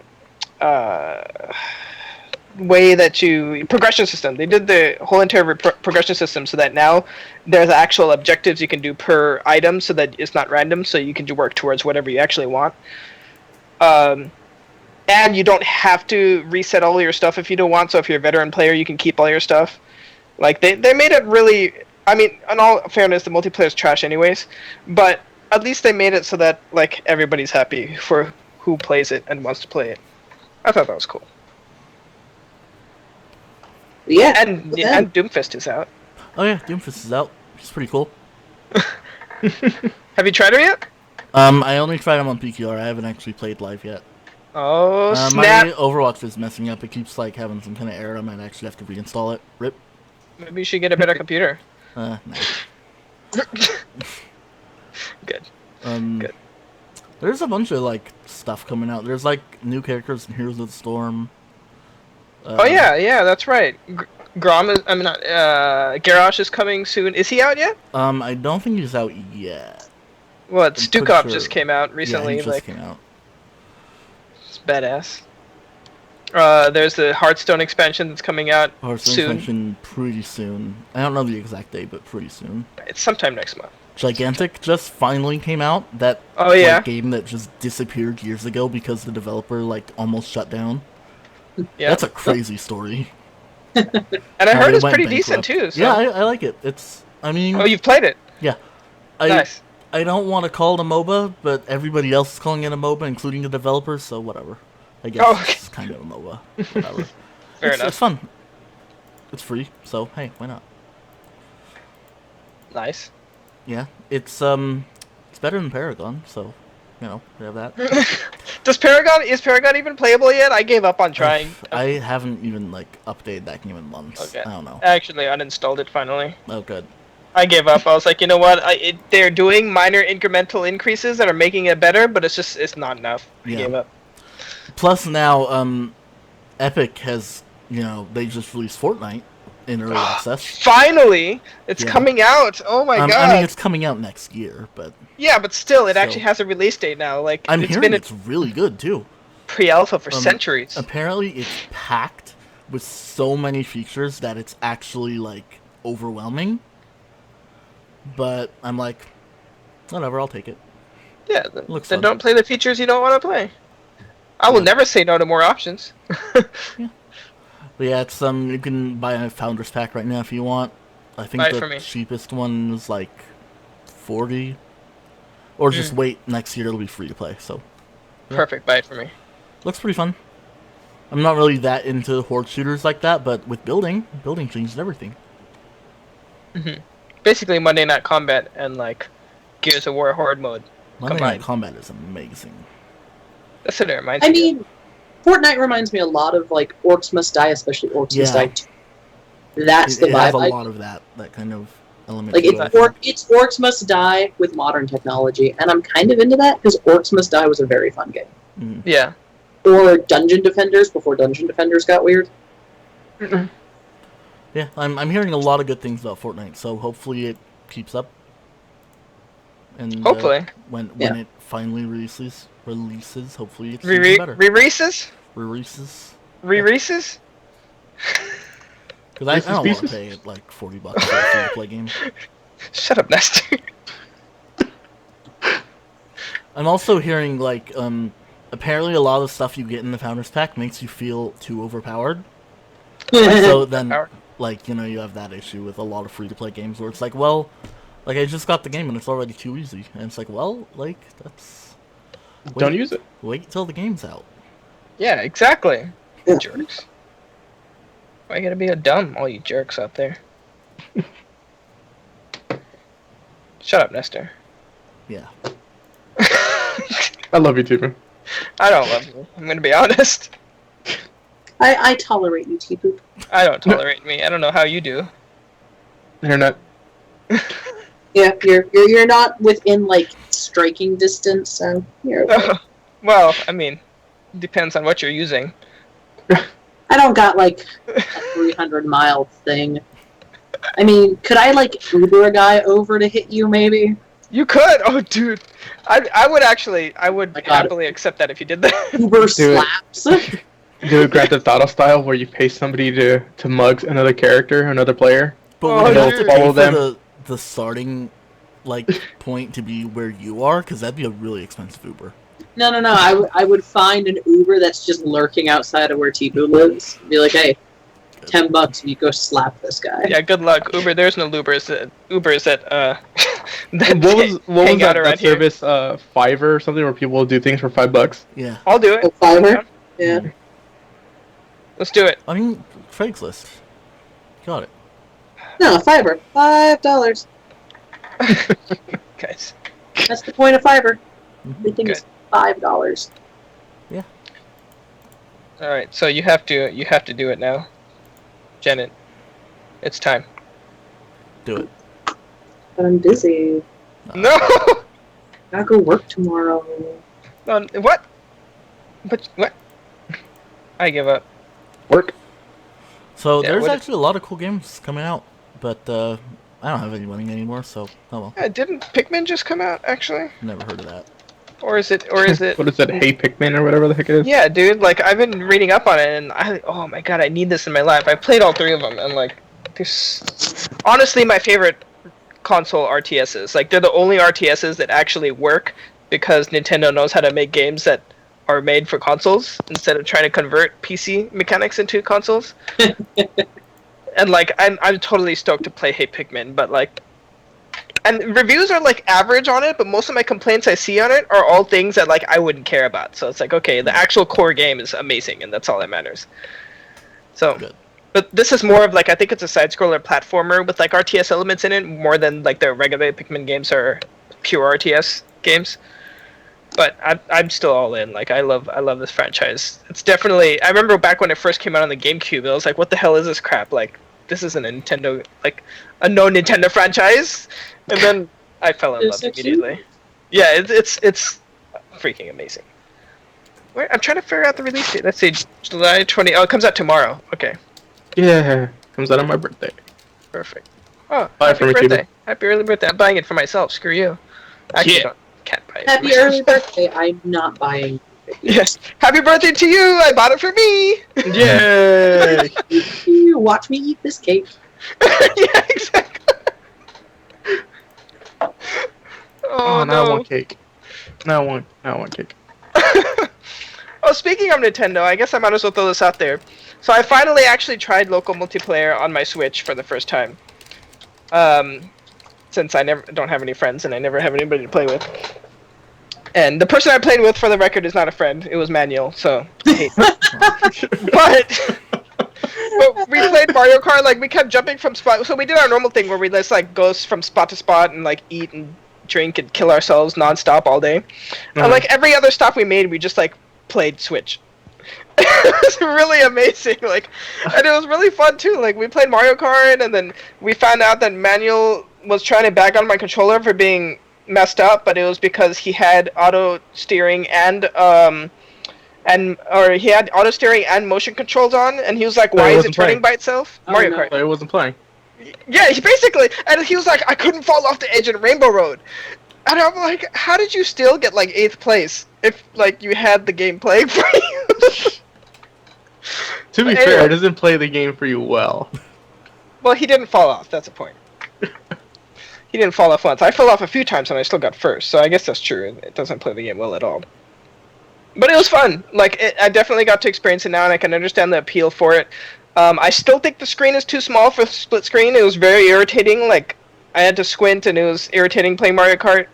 way that progression system. They did the whole entire progression system so that now there's actual objectives you can do per item, so that it's not random. So you can work towards whatever you actually want. And you don't have to reset all your stuff if you don't want. So if you're a veteran player, you can keep all your stuff. Like they made it really. I mean, in all fairness, the multiplayer is trash anyways. But at least they made it so that like everybody's happy for who plays it and wants to play it. I thought that was cool. Yeah, and Doomfist is out. Oh yeah, Doomfist is out. It's pretty cool. Have you tried it yet? I only tried him on PQR. I haven't actually played live yet. Oh snap! My Overwatch is messing up. It keeps like having some kind of error. I might actually have to reinstall it. Rip. Maybe you should get a better computer. No. Good. Good. There's a bunch of like stuff coming out. There's like new characters in Heroes of the Storm. Oh yeah, that's right. Grom is. I mean, not. Garrosh is coming soon. Is he out yet? I don't think he's out yet. Well, Stukov just came out recently. Yeah, he just came out. It's badass. There's the Hearthstone expansion that's coming out soon. Pretty soon. I don't know the exact date, but pretty soon. It's sometime next month. Gigantic just finally came out. That game that just disappeared years ago because the developer like almost shut down. Yeah, that's a crazy story. And I heard it's pretty decent too. So. Yeah, I like it. It's. I mean. Oh, you've played it? Yeah. Nice. I don't want to call it a MOBA, but everybody else is calling it a MOBA, including the developers, so whatever. I guess Oh, okay. it's kind of a MOBA. Whatever. Fair It's enough. fun. It's free, so hey, why not? Nice. Yeah, it's better than Paragon, so we have that. Is Paragon even playable yet? I gave up on trying. I haven't even updated that game in months. Okay. I don't know. I actually uninstalled it finally. Oh, good. I gave up. I was like, you know what? They're doing minor incremental increases that are making it better, but it's not enough. I Yeah. gave up. Plus now, Epic has they just released Fortnite in early access. Finally, it's Yeah. coming out. Oh my god. I mean, it's coming out next year, but Yeah, but still, it So- actually has a release date now. Like I'm it's hearing been it's really good too. pre-alpha for centuries. Apparently, it's packed with so many features that it's actually overwhelming. But I'm like, whatever, I'll take it. Yeah, looks then fun. don't play the features you don't want to play. I will never say no to more options. But yeah, it's you can buy a Founders Pack right now if you want. I think Buy it for the me. cheapest one is $40, or just wait next year; it'll be free to play. So Perfect, buy it for me. looks pretty fun. I'm not really that into horde shooters like that, but with building changes everything. Basically, Monday Night Combat and Gears of War Horde mode Monday combined. Night Combat is amazing. That's what it reminds I me. mean, Fortnite reminds me a lot of Orcs Must Die, especially Orcs Must Yeah. Die 2. That's the It has a vibe. lot of that kind of element. Like to it, I think. it's Orcs Must Die with modern technology, and I'm kind of into that because Orcs Must Die was a very fun game. Yeah. Or Dungeon Defenders before Dungeon Defenders got weird. Yeah, I'm hearing a lot of good things about Fortnite, so hopefully it keeps up. And Hopefully. When Yeah. it finally releases, hopefully it's even better. Re-releases? Releases. Re-releases? Because I don't want to Pieces? pay $40 for a free-to-play game. Shut up, Nestor. I'm also hearing apparently a lot of the stuff you get in the Founders Pack makes you feel too overpowered. So then, Power. you have that issue with a lot of free-to-play games where it's I just got the game and it's already too easy, and it's that's. Don't use it. Wait till the game's out. Yeah, exactly. Yeah. Jerks. Why you gotta be a dumb, all you jerks out there? Shut up, Nestor. Yeah. I love you, Tipu. I don't love you. I'm gonna be honest. I tolerate you, T-Poop. I don't tolerate me. I don't know how you do. Internet. Yeah, you're not within striking distance, so you're okay. Well, I mean, depends on what you're using. I don't got a 300-mile thing. I mean, could I Uber a guy over to hit you maybe? You could. Oh, dude. I would I got happily accept that if you did that. Uber Do it. slaps. Do a Grand Theft Auto style where you pay somebody to mug another character, another player. But Oh, would you dude. have to Follow pay for them. the starting point to be where you are? Because that'd be a really expensive Uber. No. I would find an Uber that's just lurking outside of where T-Poo lives. Be like, hey, $10 and you go slap this guy. Yeah, good luck. Uber, there's no Ubers that that What was hang out that around here. service, Fiverr or something, where people will do things for $5? Yeah. I'll do Oh, it. Fiverr? Yeah. Let's do it. I mean, Craigslist. Got it. No, Fiverr. $5. Guys. That's the point of Fiverr. Everything Good. is $5. Alright, so you have to do it now. Janet. It's time. Do it. But I'm busy. No! Gotta go work tomorrow. No, what? But what? I give up. Work. So Yeah, there's what- actually a lot of cool games coming out, but I don't have any money anymore, so oh well. Didn't Pikmin just come out actually? Never heard of that. Or is it What is it? Hey Pikmin or whatever the heck it is? Yeah, dude, I've been reading up on it and oh my god, I need this in my life. I played all 3 of them and there's honestly my favorite console RTSs. They're the only RTSs that actually work because Nintendo knows how to make games that are made for consoles instead of trying to convert PC mechanics into consoles. And I'm totally stoked to play Hey Pikmin, but And reviews are like average on it, but most of my complaints I see on it are all things that like I wouldn't care about. So it's like, okay, the actual core game is amazing, and that's all that matters. So, Good. but this is more of like, I think it's a side-scroller platformer with like RTS elements in it, more than like the regular Pikmin games are pure RTS games. But I'm still all in. Like I love this franchise. It's definitely. I remember back when it first came out on the GameCube, I was like, what the hell is this crap? Like this isn't a Nintendo, like a no Nintendo franchise. And then I fell in love immediately. Yeah, it's freaking amazing. Where I'm trying to figure out the release date. Let's see, July 20. Oh, it comes out tomorrow. Okay, Yeah, comes out on my birthday. perfect. Oh, Buy it happy for me, birthday! Cuba. Happy early birthday! I'm buying it for myself. Screw you. Actually, Yeah. can't buy it. Happy for early myself. birthday. I'm not buying. Yes. Happy birthday to you! I bought it for me. Yay! You watch me eat this cake. Yeah, exactly. Oh, Oh now I no. want cake. Now I want cake. Oh, speaking of Nintendo, I guess I might as well throw this out there. So I finally actually tried local multiplayer on my Switch for the first time. Since I don't have any friends and I never have anybody to play with. And the person I played with, for the record, is not a friend. It was Manuel, so I hate him. But we played Mario Kart, like we kept jumping from spot. So we did our normal thing where we just like go from spot to spot and like eat and drink and kill ourselves nonstop all day. And like every other stop we made, we just like played Switch. It was really amazing, like, and it was really fun too. Like we played Mario Kart, and then we found out that Manuel was trying to bag on my controller for being messed up, but it was because he had auto steering and he had auto steering and motion controls on, and he was like, "Why is it turning by itself?" Oh, Mario no. Kart. I wasn't playing. Yeah, he basically, and he was like, "I couldn't fall off the edge in Rainbow Road," and I'm like, "How did you still get like 8th place if like you had the game playing for you?" To be But fair, anyway. it doesn't play the game for you well. Well, he didn't fall off. That's the point. He didn't fall off once. I fell off a few times and I still got first, so I guess that's true. It doesn't play the game well at all. But it was fun. Like, I definitely got to experience it now, and I can understand the appeal for it. I still think the screen is too small for split screen. It was very irritating. Like, I had to squint, and it was irritating playing Mario Kart.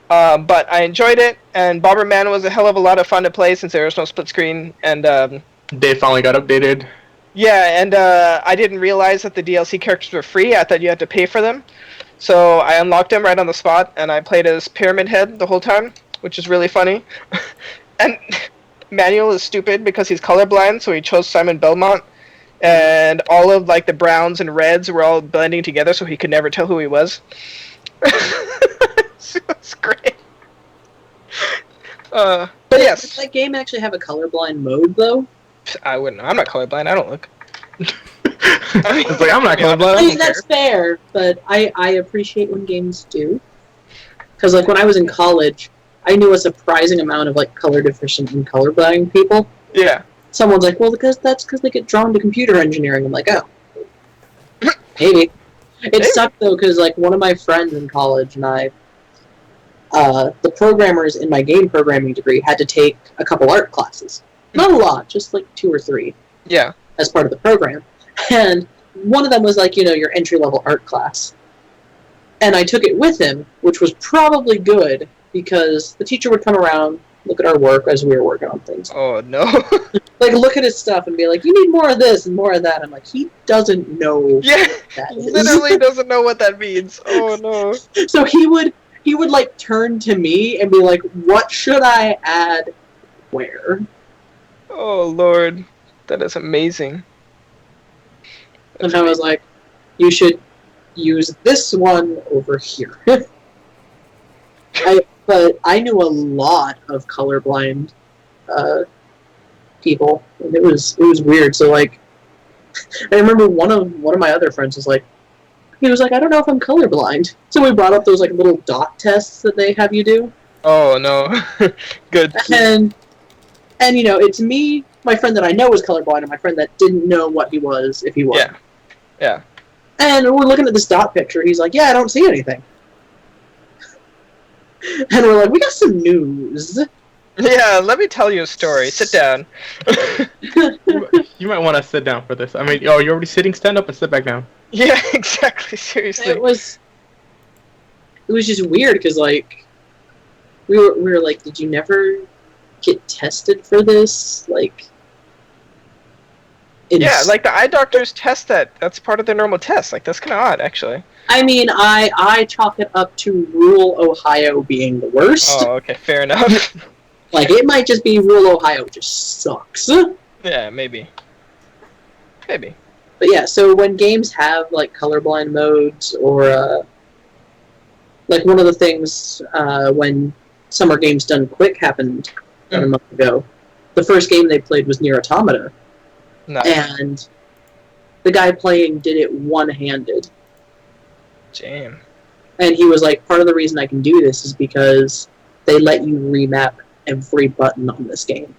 But I enjoyed it, and Bomberman was a hell of a lot of fun to play since there was no split screen. And They finally got updated. yeah, and I didn't realize that the DLC characters were free. I thought you had to pay for them. So I unlocked them right on the spot, and I played as Pyramid Head the whole time, which is really funny. And Manuel is stupid because he's colorblind, so he chose Simon Belmont. And all of like the browns and reds were all blending together, so he could never tell who he was. It was great. But Does yes, that game actually have a colorblind mode, though? I wouldn't. I'm not colorblind. I don't look. It's like, I'm not Yeah, colorblind. I I mean, don't that's fair, but I appreciate when games do. Because, like, when I was in college, I knew a surprising amount of, like, color deficient and colorblind people. Yeah. Someone's like, well, because they get drawn to computer engineering. I'm like, oh. Maybe. It sucked, though, because, like, one of my friends in college and I, the programmers in my game programming degree had to take a couple art classes. Not a lot, just, like, 2 or 3 Yeah. as part of the program. And one of them was, like, your entry-level art class. And I took it with him, which was probably good, because the teacher would come around, look at our work as we were working on things. Oh no. Like, look at his stuff and be like, you need more of this and more of that. I'm like, he doesn't know Yeah. what that is. Literally doesn't know what that means. Oh no. So he would, like, turn to me and be like, what should I add where? Oh lord. That is amazing. And I was like, you should use this one over here. But I knew a lot of colorblind people, and it was weird. So, like, I remember one of my other friends was like, he was like, I don't know if I'm colorblind. So we brought up those, like, little dot tests that they have you do, Oh no. Good. and it's me, my friend that I know is colorblind, and my friend that didn't know what he was if he was. Yeah. Yeah. And we're looking at this dot picture. He's like, yeah, I don't see anything. And we're like, we got some news. Yeah, let me tell you a story. Sit down. You might want to sit down for this. I mean, oh, you're already sitting. Stand up and sit back down. Yeah, exactly. Seriously. It was it was just weird because like we were like, did you never get tested for this? Like, Yeah, like the eye doctors test that. That's part of their normal test. Like, that's kind of odd, actually. I mean, I chalk it up to rural Ohio being the worst. Oh, okay, fair enough. Like, it might just be rural Ohio just sucks. Yeah, maybe. Maybe. But yeah, so when games have, like, colorblind modes, or, like, one of the things, when Summer Games Done Quick happened about a month ago, the first game they played was Nier Automata. Nice. And the guy playing did it one-handed. Damn. And he was like, part of the reason I can do this is because they let you remap every button on this game.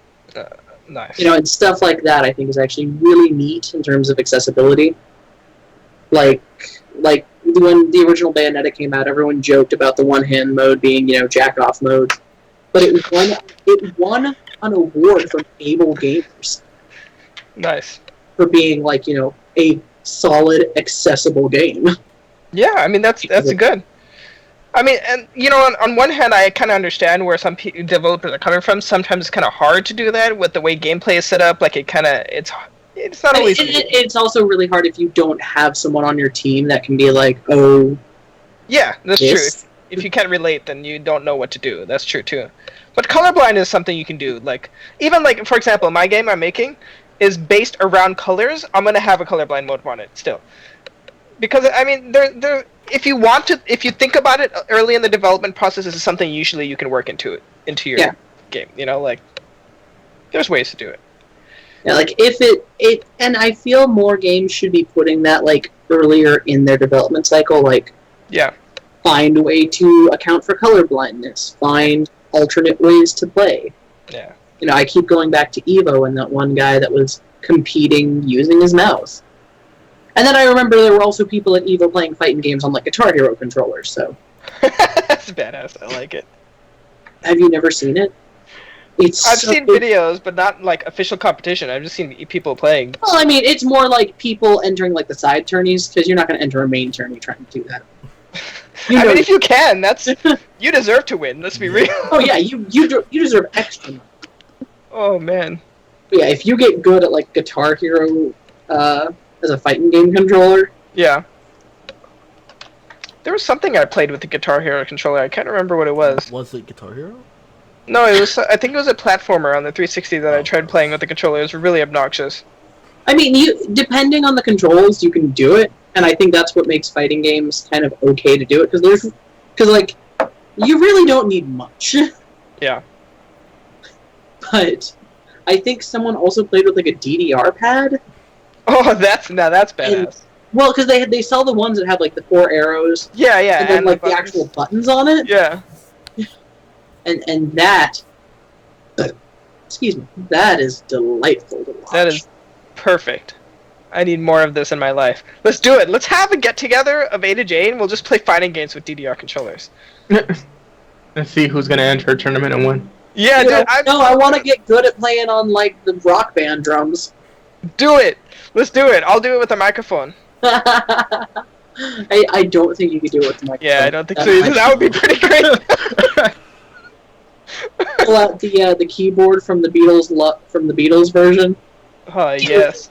Nice. You know, and stuff like that I think is actually really neat in terms of accessibility. Like when the original Bayonetta came out, everyone joked about the one-hand mode being, you know, jack-off mode. But it won an award from Able Gamers. Nice. For being, like, you know, a solid, accessible game. Yeah, I mean, that's good. I mean, and, you know, on one hand, I kind of understand where some developers are coming from. Sometimes it's kind of hard to do that with the way gameplay is set up. Like, it's not always... It's also really hard if you don't have someone on your team that can be like, oh... Yeah, that's true. If you can't relate, then you don't know what to do. That's true, too. But colorblind is something you can do. Like, even, like, for example, my game I'm making is based around colors. I'm going to have a colorblind mode on it, still. Because, I mean, if you think about it early in the development process, this is something usually you can work into your game. You know, like, there's ways to do it. Yeah, like, and I feel more games should be putting that, like, earlier in their development cycle, like, yeah, find a way to account for color blindness, find alternate ways to play. Yeah. You know, I keep going back to Evo and that one guy that was competing using his mouse. And then I remember there were also people at Evo playing fighting games on, like, Guitar Hero controllers, so... That's badass. I like it. Have you never seen it? I've seen videos, but not, like, official competition. I've just seen people playing. Well, I mean, it's more like people entering, like, the side tourneys, because you're not going to enter a main tourney trying to do that. I mean, if you can, you deserve to win, let's be real. Oh, yeah, you deserve extra money. Oh, man. But yeah, if you get good at, like, Guitar Hero, as a fighting game controller. Yeah. There was something I played with the Guitar Hero controller. I can't remember what it was. Was it Guitar Hero? No, it was. I think it was a platformer on the 360 that I tried playing with the controller. It was really obnoxious. I mean, depending on the controls, you can do it, and I think that's what makes fighting games kind of okay to do it, because like, you really don't need much. Yeah. But I think someone also played with, like, a DDR pad. Oh, that's badass. Well, because they sell the ones that have, like, the 4 arrows. Yeah, yeah. And then, like, the actual buttons on it. Yeah. And that... excuse me. That is delightful to watch. That is perfect. I need more of this in my life. Let's do it. Let's have a get-together of A to J, and we'll just play fighting games with DDR controllers. Let's see who's going to enter a tournament and win. Yeah, dude. I want to get good at playing on, like, the Rock Band drums. Do it. Let's do it. I'll do it with a microphone. I don't think you could do it with the microphone. Yeah, I don't think so either. That would be pretty great. Pull out the keyboard from the Beatles version. Oh, yes.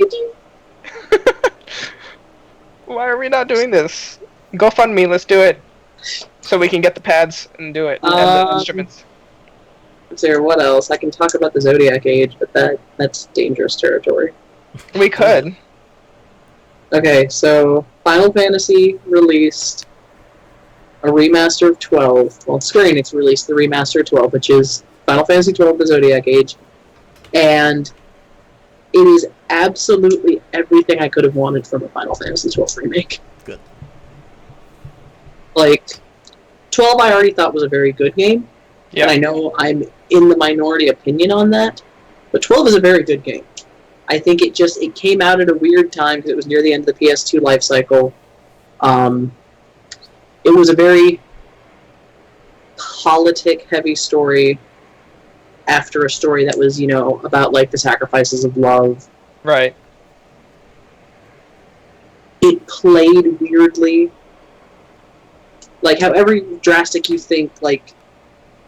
Why are we not doing this? GoFundMe, let's do it. So we can get the pads and do it. And the instruments. What else? I can talk about the Zodiac Age, but that's dangerous territory. We could. Okay, so Final Fantasy released a remaster of 12. Well, Square Enix released the remaster of 12, which is Final Fantasy 12: The Zodiac Age. And it is absolutely everything I could have wanted from a Final Fantasy 12 remake. Good. Like, 12 I already thought was a very good game. Yeah. And I know I'm in the minority opinion on that. But 12 is a very good game. I think it came out at a weird time because it was near the end of the PS2 life cycle. It was a very politic-heavy story after a story that was, you know, about, like, the sacrifices of love. Right. It played weirdly. like however drastic you think like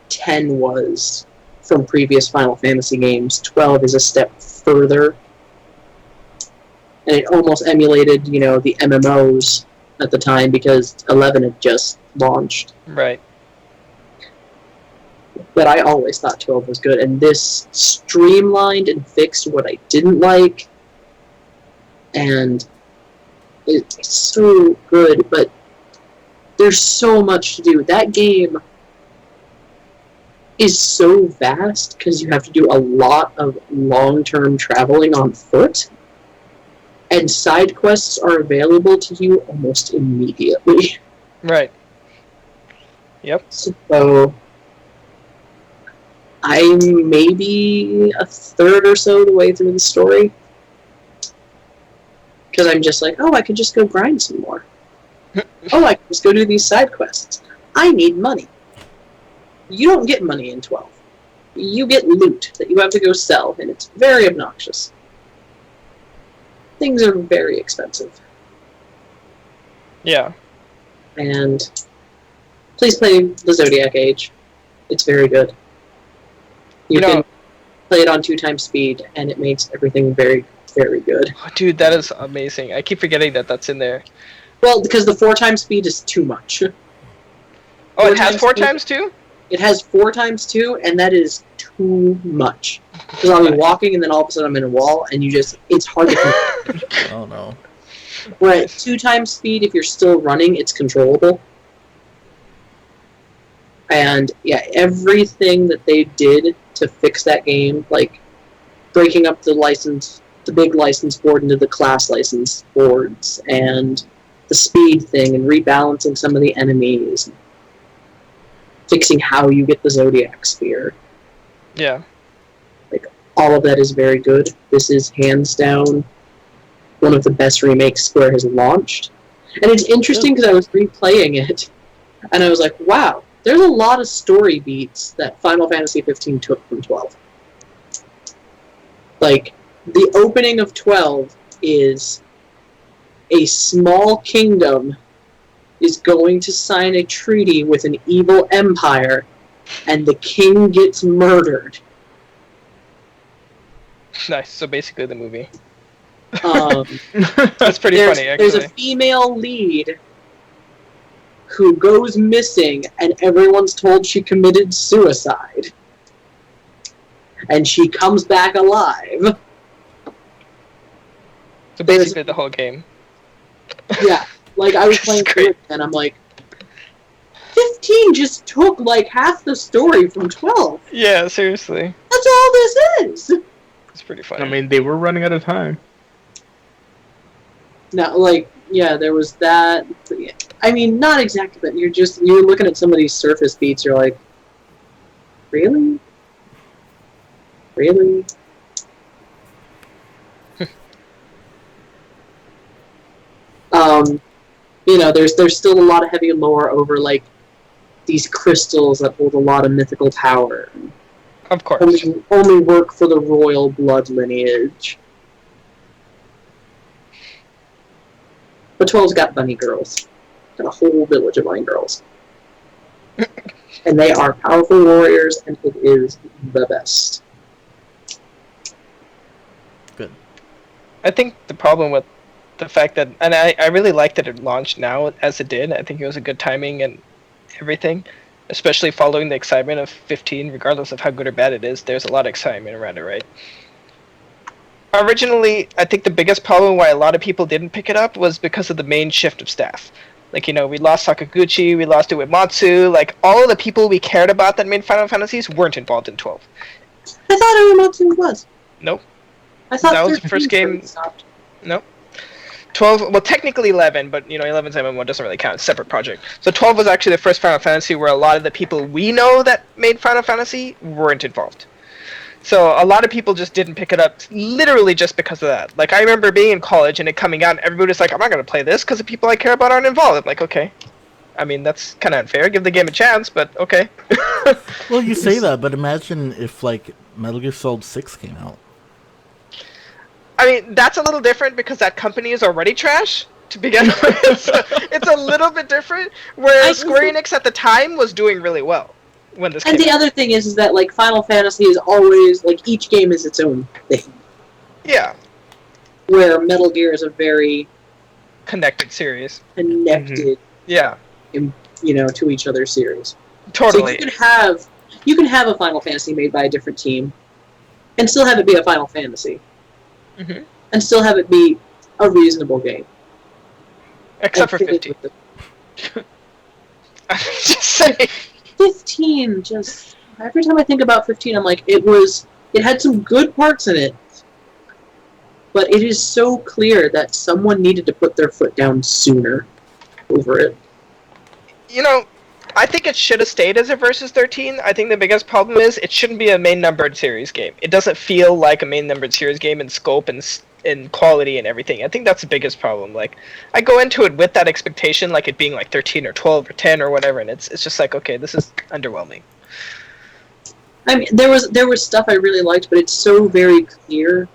10 was from previous Final Fantasy games, 12 is a step further, and it almost emulated the MMOs at the time because 11 had just launched. Right. But I always thought 12 was good, and this streamlined and fixed what I didn't like, and it's so good, but there's so much to do. That game is so vast because you have to do a lot of long-term traveling on foot, and side quests are available to you almost immediately. Right. Yep. So I'm maybe a third or so the way through the story. Because I'm just like, I could just go grind some more. I can just go do these side quests. I need money. You don't get money in 12. You get loot that you have to go sell, and it's very obnoxious. Things are very expensive. Yeah. And please play the Zodiac Age. It's very good. You can play it on 2x speed, and it makes everything very, very good. Oh, dude, that is amazing. I keep forgetting that that's in there. Well, because the 4x speed is too much. Oh, it has 4x too? It has 4x2, and that is too much. Because I'll be walking, and then all of a sudden I'm in a wall, and it's hard to Oh no. Where at 2x speed, if you're still running, it's controllable. And yeah, everything that they did to fix that game, like breaking up the big license board into the class license boards, and the speed thing, and rebalancing some of the enemies, fixing how you get the Zodiac Spear. Yeah. Like, all of that is very good. This is hands down one of the best remakes Square has launched. And it's interesting because I was replaying it, and I was like, wow, there's a lot of story beats that Final Fantasy 15 took from 12. Like, the opening of 12 is a small kingdom is going to sign a treaty with an evil empire, and the king gets murdered. Nice. So basically the movie. That's pretty funny, actually. There's a female lead who goes missing, and everyone's told she committed suicide. And she comes back alive. So basically the whole game. Yeah, like I was playing through it, and I'm like, 15 just took like half the story from 12. Yeah, seriously. That's all this is. It's pretty funny. I mean, they were running out of time. Now, like, yeah, there was that. I mean, not exactly, but you're looking at some of these surface beats, you're like, really? Really? There's still a lot of heavy lore over, like, these crystals that hold a lot of mythical power. Of course. Only work for the royal blood lineage. But 12's got bunny girls. Got a whole village of bunny girls. And they are powerful warriors, and it is the best. Good. I think the problem with the fact that, and I really like that it launched now as it did. I think it was a good timing and everything, especially following the excitement of 15, regardless of how good or bad it is. There's a lot of excitement around it, right? Originally, I think the biggest problem why a lot of people didn't pick it up was because of the main shift of staff. Like, we lost Sakaguchi, we lost Uematsu, like, all of the people we cared about that made Final Fantasies weren't involved in 12. I thought Uematsu was. Nope. I thought that was the first game. Nope. 12, well, technically 11, but 11's MMO doesn't really count. It's a separate project. So 12 was actually the first Final Fantasy where a lot of the people we know that made Final Fantasy weren't involved. So a lot of people just didn't pick it up, literally just because of that. Like, I remember being in college and it coming out, and everybody was like, I'm not going to play this because the people I care about aren't involved. I'm like, okay. I mean, that's kind of unfair. Give the game a chance, but okay. Well, you say that, but imagine if, like, Metal Gear Solid 6 came out. I mean, that's a little different because that company is already trash. to begin with. So it's a little bit different. Whereas Square Enix at the time was doing really well when this came And the out. other thing is that, like, Final Fantasy is always, like, each game is its own thing. Yeah, Where Metal Gear is a very connected series. connected, Yeah, to each other's series. totally. So you can have a Final Fantasy made by a different team, and still have it be a Final Fantasy, Mhm. and still have it be a reasonable game. Except for And 15. with the- I'm just saying. 15, just every time I think about 15, I'm like, it had some good parts in it, but it is so clear that someone needed to put their foot down sooner over it. I think it should have stayed as a Versus 13. I think the biggest problem is it shouldn't be a main numbered series game. It doesn't feel like a main numbered series game in scope and in quality and everything. I think that's the biggest problem. Like, I go into it with that expectation, like it being like 13 or 12 or 10 or whatever, and it's just like, okay, this is underwhelming. I mean, there was stuff I really liked, but it's so very clear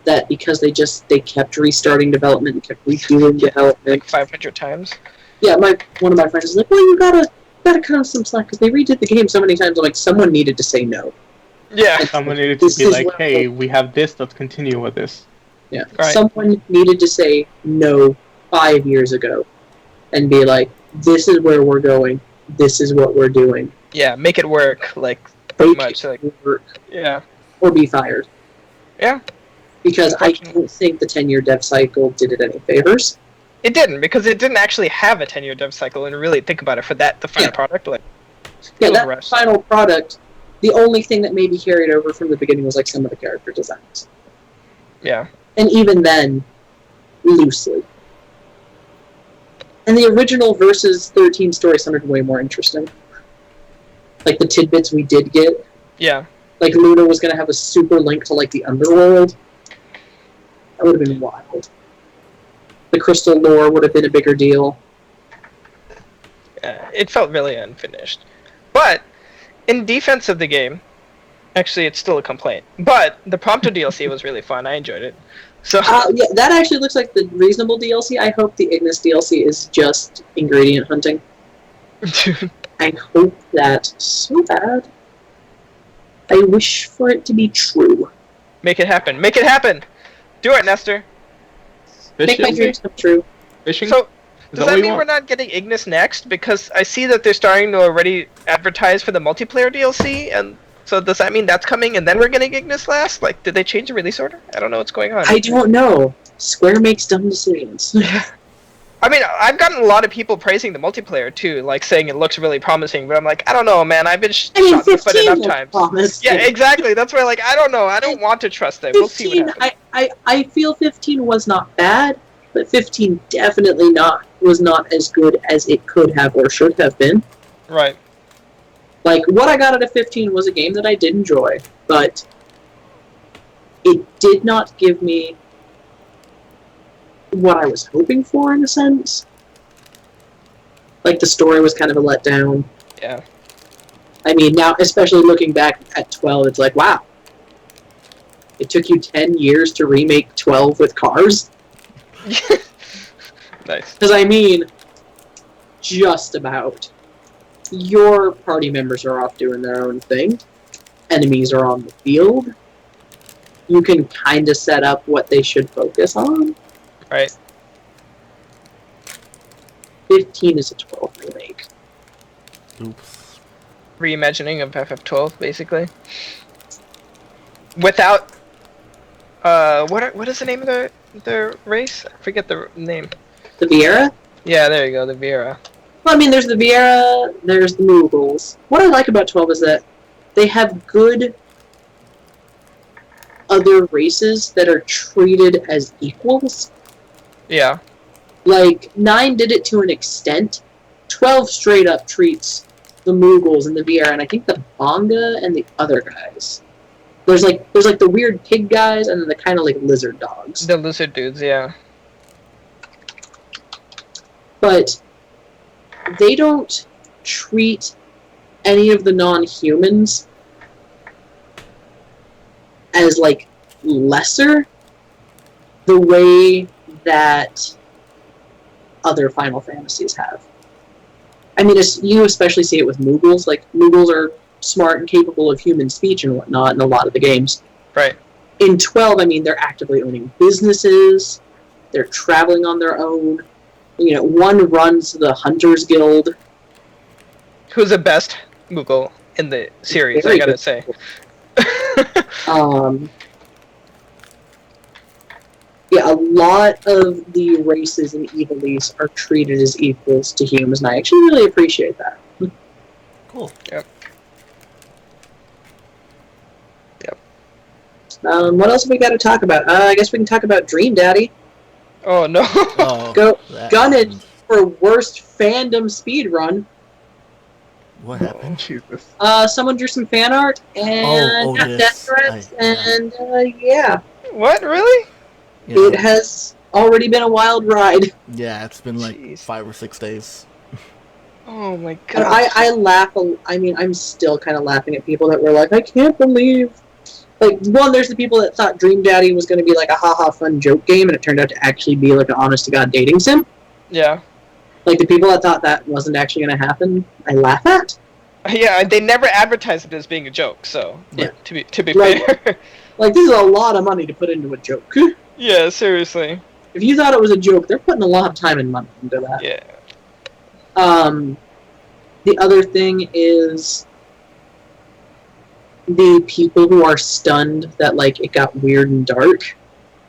that because they kept restarting development and kept redoing development Like 500 times. Yeah, one of my friends is like, well, you gotta cut on some slack because they redid the game so many times. I'm like, someone needed to say no. Yeah. Someone needed to be like, hey, we have this, let's continue with this. Yeah. Right. Someone needed to say no 5 years ago and be like, this is where we're going. This is what we're doing. Yeah, make it work, like, pretty much. Like, Work yeah. or be fired. Yeah. Because I don't think the 10-year dev cycle did it any favors. It didn't, because it didn't actually have a 10-year dev cycle, and really think about it, for the final product, like... Yeah, that rushed. final product, the only thing that maybe carried over from the beginning was, like, some of the character designs. Yeah. And even then, loosely. And the original Versus 13 story sounded way more interesting. Like, the tidbits we did get. Yeah. Like, Luna was going to have a super link to, like, the underworld. That would have been wild. The crystal lore would have been a bigger deal. It felt really unfinished. But, in defense of the game, actually it's still a complaint, but the Prompto DLC was really fun. I enjoyed it. So Yeah, that actually looks like the reasonable DLC. I hope the Ignis DLC is just ingredient hunting. I hope that so bad. I wish for it to be true. Make it happen. Make it happen! Do it, Nestor! Make my dreams come true. Fishing? So, Is does what that you mean want? we're not getting Ignis next? Because I see that they're starting to already advertise for the multiplayer DLC, and so does that mean that's coming and then we're getting Ignis last? Like, did they change the release order? I don't know what's going on. I don't know. Square makes dumb decisions. I mean, I've gotten a lot of people praising the multiplayer too, like saying it looks really promising, but I'm like, I don't know, man. I've been shot in the foot 15 enough was times. promised. Yeah, exactly. That's why, like, I don't know. I don't want to trust them. We'll see 15, what happens. I feel 15 was not bad, but 15 definitely was not as good as it could have or should have been. Right. Like, what I got out of 15 was a game that I did enjoy, but it did not give me what I was hoping for, in a sense. Like, the story was kind of a letdown. Yeah. I mean, now, especially looking back at 12, it's like, wow. It took you 10 years to remake 12 with cars? Nice. Because, I mean, just about. Your party members are off doing their own thing. Enemies are on the field. You can kind of set up what they should focus on. Right. 15 is a 12 remake. Oops. Reimagining of FF12, basically. Without, what is the name of the race? I forget the name. The Vieira? Yeah, there you go, the Vera. Well, I mean, there's the Vieira, there's the Mughals. What I like about 12 is that they have good other races that are treated as equals. Yeah. Like, 9 did it to an extent. 12 straight up treats the Mughals and the Vieira, and I think the Bonga and the other guys. There's like the weird pig guys and then the kind of like lizard dogs. The lizard dudes, yeah. But they don't treat any of the non-humans as, like, lesser the way that other Final Fantasies have. I mean, you especially see it with Moogles. Like, Moogles are smart and capable of human speech and whatnot in a lot of the games. Right. In 12, I mean, they're actively owning businesses. They're traveling on their own. You know, one runs the Hunters Guild. Who's the best Moogle in the series, Very I gotta good. say. Yeah, a lot of the races in Ivalice are treated as equals to humans, and I actually really appreciate that. Cool. Yep. What else have we got to talk about? I guess we can talk about Dream Daddy. Oh, no. Oh, Go that gun it happened. for worst fandom speedrun. What happened? Jesus. Someone drew some fan art and got this. death threats, and yeah, What, really? Yeah. it has already been a wild ride. Yeah, it's been like Jeez. 5 or 6 days. Oh, my And god. I laugh. I mean, I'm still kind of laughing at people that were like, I can't believe. Like, one, there's the people that thought Dream Daddy was going to be like a haha fun joke game, and it turned out to actually be like an honest-to-God dating sim. Yeah. Like, the people that thought that wasn't actually going to happen, I laugh at. Yeah, they never advertised it as being a joke, so, Yeah. to be Like- fair. Like, this is a lot of money to put into a joke. Yeah, seriously. If you thought it was a joke, they're putting a lot of time and money into that. Yeah. The other thing is the people who are stunned that, like, it got weird and dark.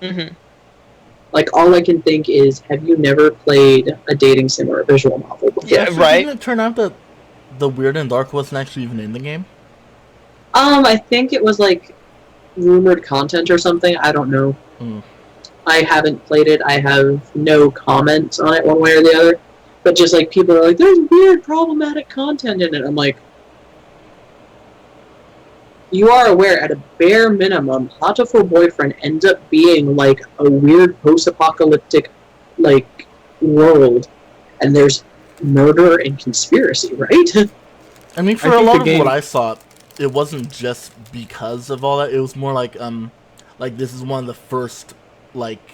Mm-hmm. Like, all I can think is, have you never played a dating sim or a visual novel before? Yeah, Actually, right. Didn't it turn out that the Weird and Dark wasn't actually even in the game? I think it was, like, rumored content or something. I don't know. Hmm. I haven't played it. I have no comments on it one way or the other. But just, like, people are like, there's weird, problematic content in it. I'm like, you are aware, at a bare minimum, Hatoful Boyfriend ends up being, like, a weird post-apocalyptic, like, world. And there's murder and conspiracy, right? I mean, for I a think lot the of game- what I saw, it wasn't just because of all that. It was more like this is one of the first, like,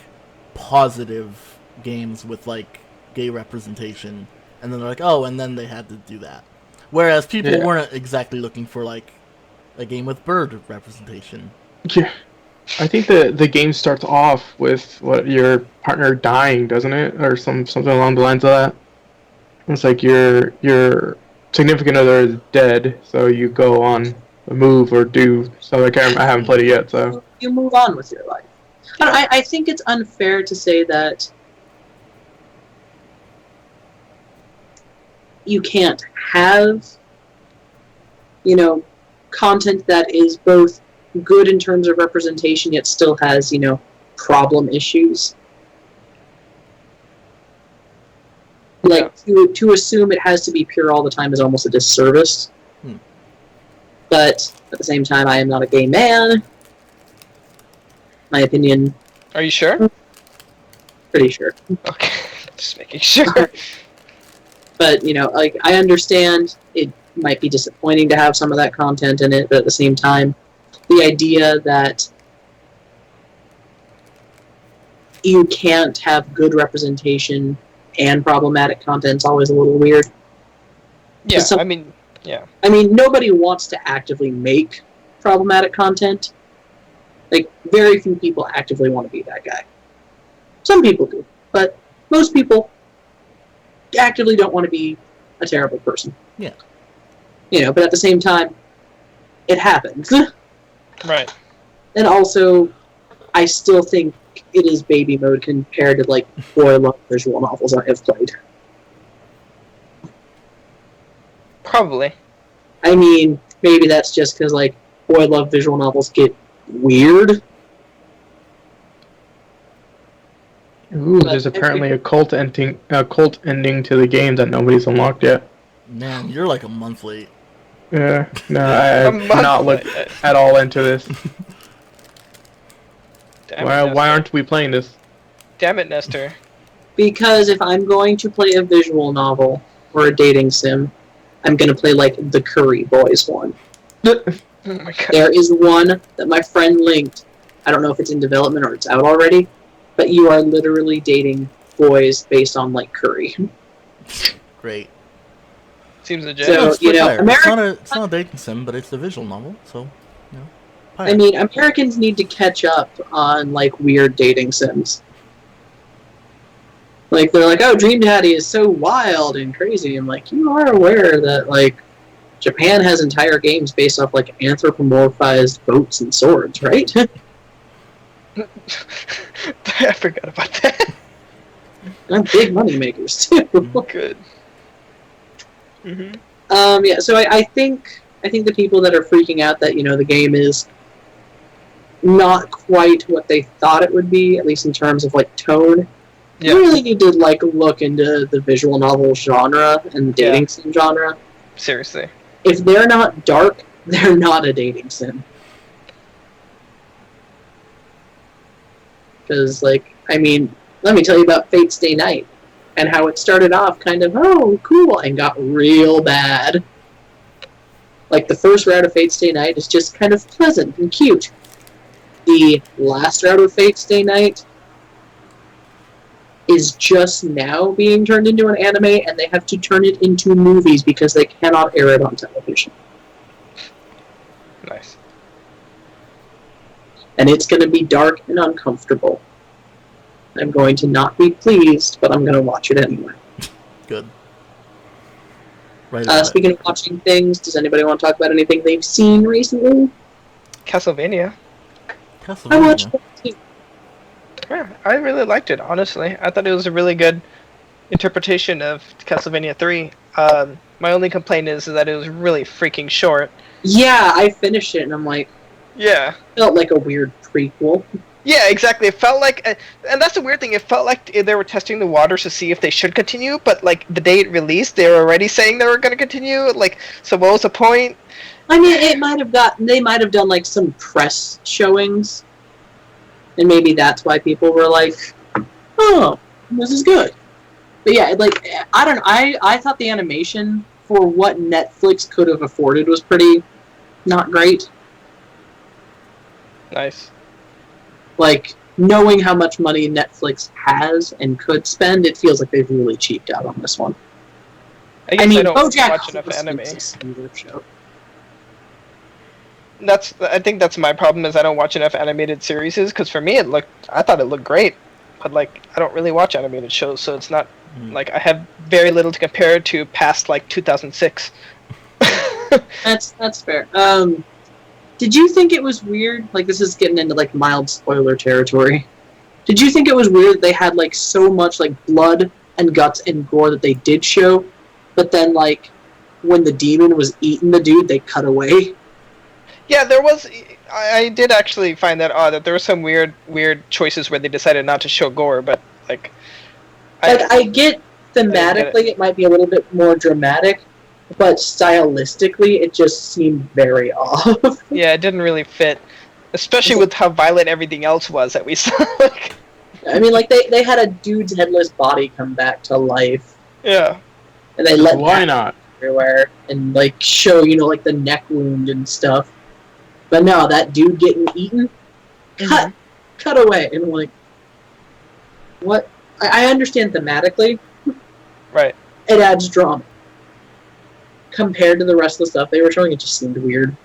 positive games with, like, gay representation. And then they're like, oh, and then they had to do that. Whereas people Yeah. weren't exactly looking for, like, a game with bird representation. Yeah. I think the game starts off with what your partner dying, doesn't it, or something along the lines of that. It's like your significant other is dead, so you go on a move or do something. I haven't played it yet, so You move on with your life. I think it's unfair to say that you can't have, you know, content that is both good in terms of representation yet still has, you know, problem issues. Like, to assume it has to be pure all the time is almost a disservice. Hmm. But at the same time, I am not a gay man. My opinion, Are you sure? pretty sure. Okay. Just making sure. But, you know, like, I understand it might be disappointing to have some of that content in it, but at the same time, the idea that you can't have good representation and problematic content is always a little weird. Yeah, So- I mean, yeah. I mean, nobody wants to actively make problematic content. Like, very few people actively want to be that guy. Some people do, but most people actively don't want to be a terrible person. Yeah. You know, but at the same time, it happens. Right. And also, I still think it is baby mode compared to, like, boy love visual novels I have played. Probably. I mean, maybe that's just because, like, boy love visual novels get weird. ooh, But there's apparently a cult ending to the game that nobody's unlocked yet. Man, you're like a month late. Yeah, no, I A have month not looked late. at all into this. Damn Why it, Nestor. aren't we playing this? Damn it, Nestor. Because if I'm going to play a visual novel or a dating sim, I'm going to play, like, the Curry Boys one. Oh my god. There is one that my friend linked. I don't know if it's in development or it's out already, but you are literally dating boys based on like curry. Great. Seems legit. So, Yeah, it's you like know, Pyre. America- It's not a dating sim, but it's a visual novel, so, you know. Pyre. I mean, Americans need to catch up on like weird dating sims. Like they're like, oh, Dream Daddy is so wild and crazy. I'm like, you are aware that like Japan has entire games based off like anthropomorphized boats and swords, right? I forgot about that. They're big money makers too. Good. Hmm. Yeah, so I think the people that are freaking out that, you know, the game is not quite what they thought it would be, at least in terms of like tone, Yeah. you really need to like look into the visual novel genre and the dating sim genre. Seriously. If they're not dark, they're not a dating sim. Because, like, I mean, let me tell you about Fate's Day Night and how it started off kind of, oh, cool, and got real bad. Like, the first route of Fate's Day Night is just kind of pleasant and cute. The last route of Fate's Day Night is just now being turned into an anime, and they have to turn it into movies because they cannot air it on television. Nice. And it's going to be dark and uncomfortable. I'm going to not be pleased, but I'm going to watch it anyway. Good. Right. Speaking of watching things, does anybody want to talk about anything they've seen recently? Castlevania. I watched Castlevania. that too. Yeah, I really liked it, honestly. I thought it was a really good interpretation of Castlevania 3. My only complaint is that it was really freaking short. Yeah, I finished it, and I'm like, Yeah. felt like a weird prequel. Yeah, exactly. It felt like, and that's the weird thing. It felt like they were testing the waters to see if they should continue, but like the day it released, they were already saying they were going to continue. Like, so what was the point? I mean, they might have done like some press showings, and maybe that's why people were like, "Oh, this is good." But yeah, like I don't know. I thought the animation for what Netflix could have afforded was pretty not great. Nice. Like, knowing how much money Netflix has and could spend, it feels like they've really cheaped out on this one. I guess I, mean, don't BoJack watch enough Horseman anime. is a smoother show. I think that's my problem is I don't watch enough animated series. Because for me, I thought it looked great, but like I don't really watch animated shows, so it's not like I have very little to compare it to past like 2006. That's fair. Did you think it was weird? Like, this is getting into like mild spoiler territory. Did you think it was weird that they had like so much like blood and guts and gore that they did show, but then like when the demon was eating the dude, they cut away? Yeah, there was. I did actually find that odd that there were some weird choices where they decided not to show gore, but like. I get thematically it might be a little bit more dramatic, but stylistically it just seemed very off. Yeah, it didn't really fit, especially with how violent everything else was that we saw. Like, I mean, like they had a dude's headless body come back to life, yeah. and they let Why that not? everywhere and like show, you know, like the neck wound and stuff. But no, that dude getting eaten, cut away, and I'm like, what? I understand thematically, Right. it adds drama. Compared to the rest of the stuff they were showing, it just seemed weird.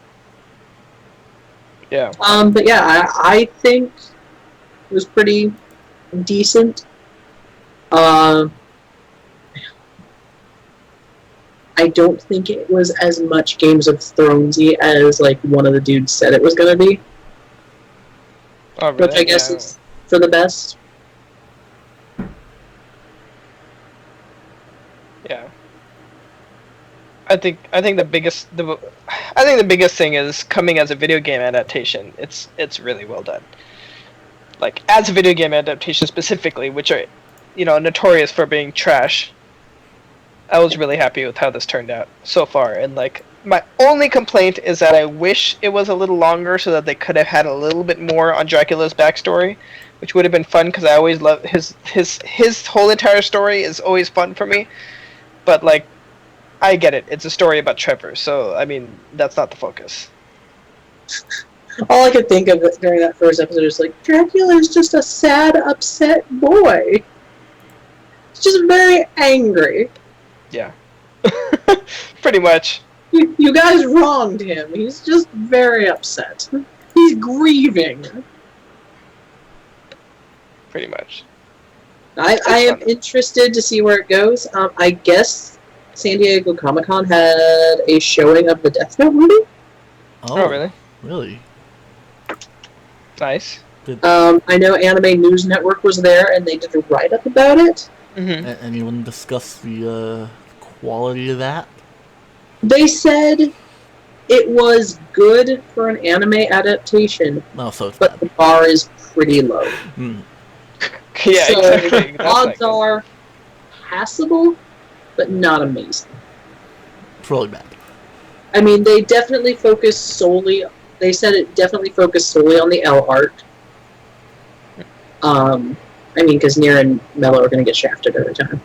Yeah. But yeah, I think it was pretty decent. I don't think it was as much Games of Thronesy as like one of the dudes said it was gonna be, Oh, really? which I guess is for the best. Yeah. I think the biggest thing is coming as a video game adaptation. It's really well done. Like as a video game adaptation specifically, which are, you know, notorious for being trash. I was really happy with how this turned out so far, and like my only complaint is that I wish it was a little longer so that they could have had a little bit more on Dracula's backstory, which would have been fun because I always love his whole entire story is always fun for me. But like, I get it. It's a story about Trevor, so I mean that's not the focus. All I could think of during that first episode is like, Dracula is just a sad, upset boy. just very angry. Yeah. Pretty much. You guys wronged him. He's just very upset. He's grieving. Pretty much. I am interested to see where it goes. I guess San Diego Comic-Con had a showing of the Death Note movie. Oh, really? Really? Nice. I know Anime News Network was there, and they did a write-up about it. Mm-hmm. Anyone discuss the quality of that? They said it was good for an anime adaptation, No, so it's but bad. the bar is pretty low. Yeah, So exactly. That's odds not good. are passable, but not amazing. It's really bad. I mean, they definitely focus solely. They said it definitely focused solely on the L arc. I mean, because Nier and Mello are going to get shafted every time.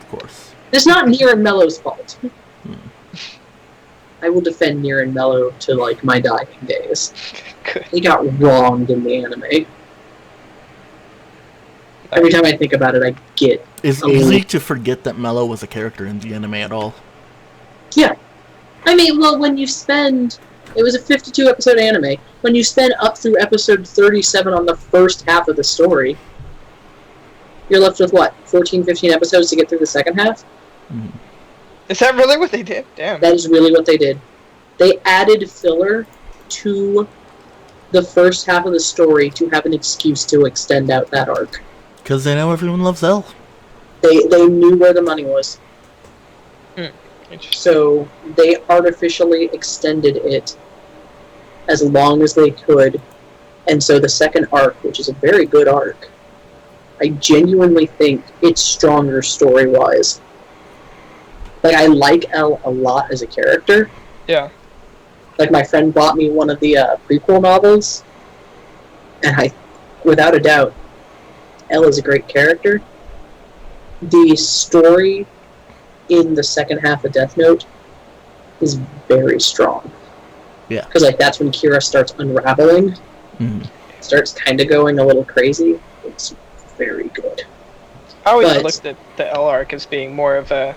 Of course. It's not Nier and Mello's fault. I will defend Nier and Mello to like my dying days. Good. They got wronged in the anime. Every time I think about it, I get. It's easy to forget that Mello was a character in the anime at all. Yeah. I mean, well, when you spend. It was a 52 episode anime. When you spend up through episode 37 on the first half of the story, you're left with what? 14, 15 episodes to get through the second half? Is that really what they did? Damn. That is really what they did. They added filler to the first half of the story to have an excuse to extend out that arc. Because they know everyone loves L. They knew where the money was. Interesting. So they artificially extended it as long as they could. And so the second arc, which is a very good arc, I genuinely think it's stronger story-wise. Like, I like L a lot as a character. Yeah. Like, my friend bought me one of the prequel novels, and I, without a doubt, L is a great character. The story in the second half of Death Note is very strong. Yeah. Because, like, that's when Kira starts unraveling. Starts kind of going a little crazy. It's very good. I always But- looked at the L arc as being more of a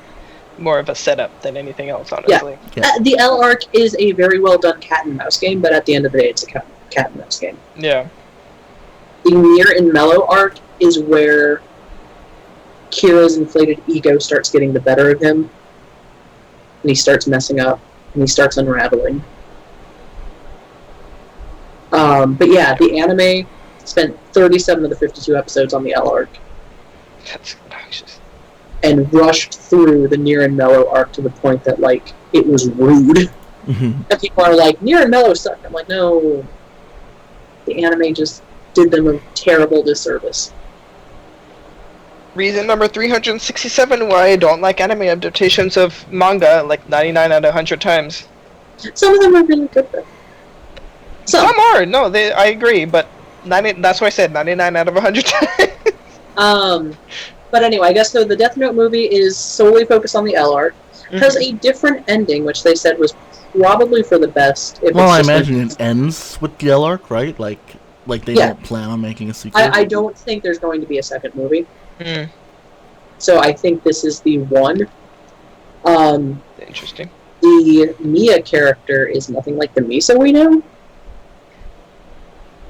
setup than anything else, honestly. The L arc is a very well done cat and mouse game, but at the end of the day, it's a cat and mouse game. Yeah. The Nier and Mello arc is where Kira's inflated ego starts getting the better of him, and he starts messing up, and he starts unraveling. But yeah, the anime spent 37 of the 52 episodes on the L arc, That's obnoxious. and rushed through the Nier and Mello arc to the point that, like, it was rude. And people are like, Nier and Mello suck. I'm like, no. The anime just did them a terrible disservice. Reason number 367 why I don't like anime adaptations of manga like 99 out of 100 times. Some of them are really good, though. Some are. No, I agree, but that's why I said 99 out of 100 times. But anyway, I guess so the Death Note movie is solely focused on the L arc. Has a different ending, which they said was probably for the best. If Well, it's I just imagine it ends with the L arc, right? Like they don't plan on making a sequel. I don't think there's going to be a second movie. Mm. So I think this is the one. Interesting. The Mia character is nothing like the Misa we know.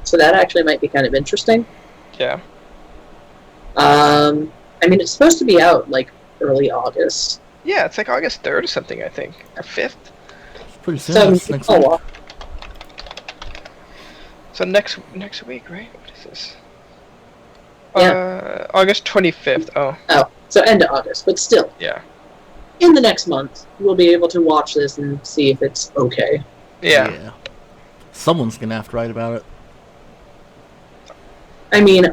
So that actually might be kind of interesting. Yeah. I mean, it's supposed to be out, like, early August. Yeah, it's like August 3rd or something, I think. Or 5th. It's pretty soon. So, That's next week. well. So next week, right? What is this? Yeah. August 25th. Oh, Oh, so end of August, but still. yeah. In the next month, we'll be able to watch this and see if it's okay. Yeah. Someone's gonna have to write about it. I mean,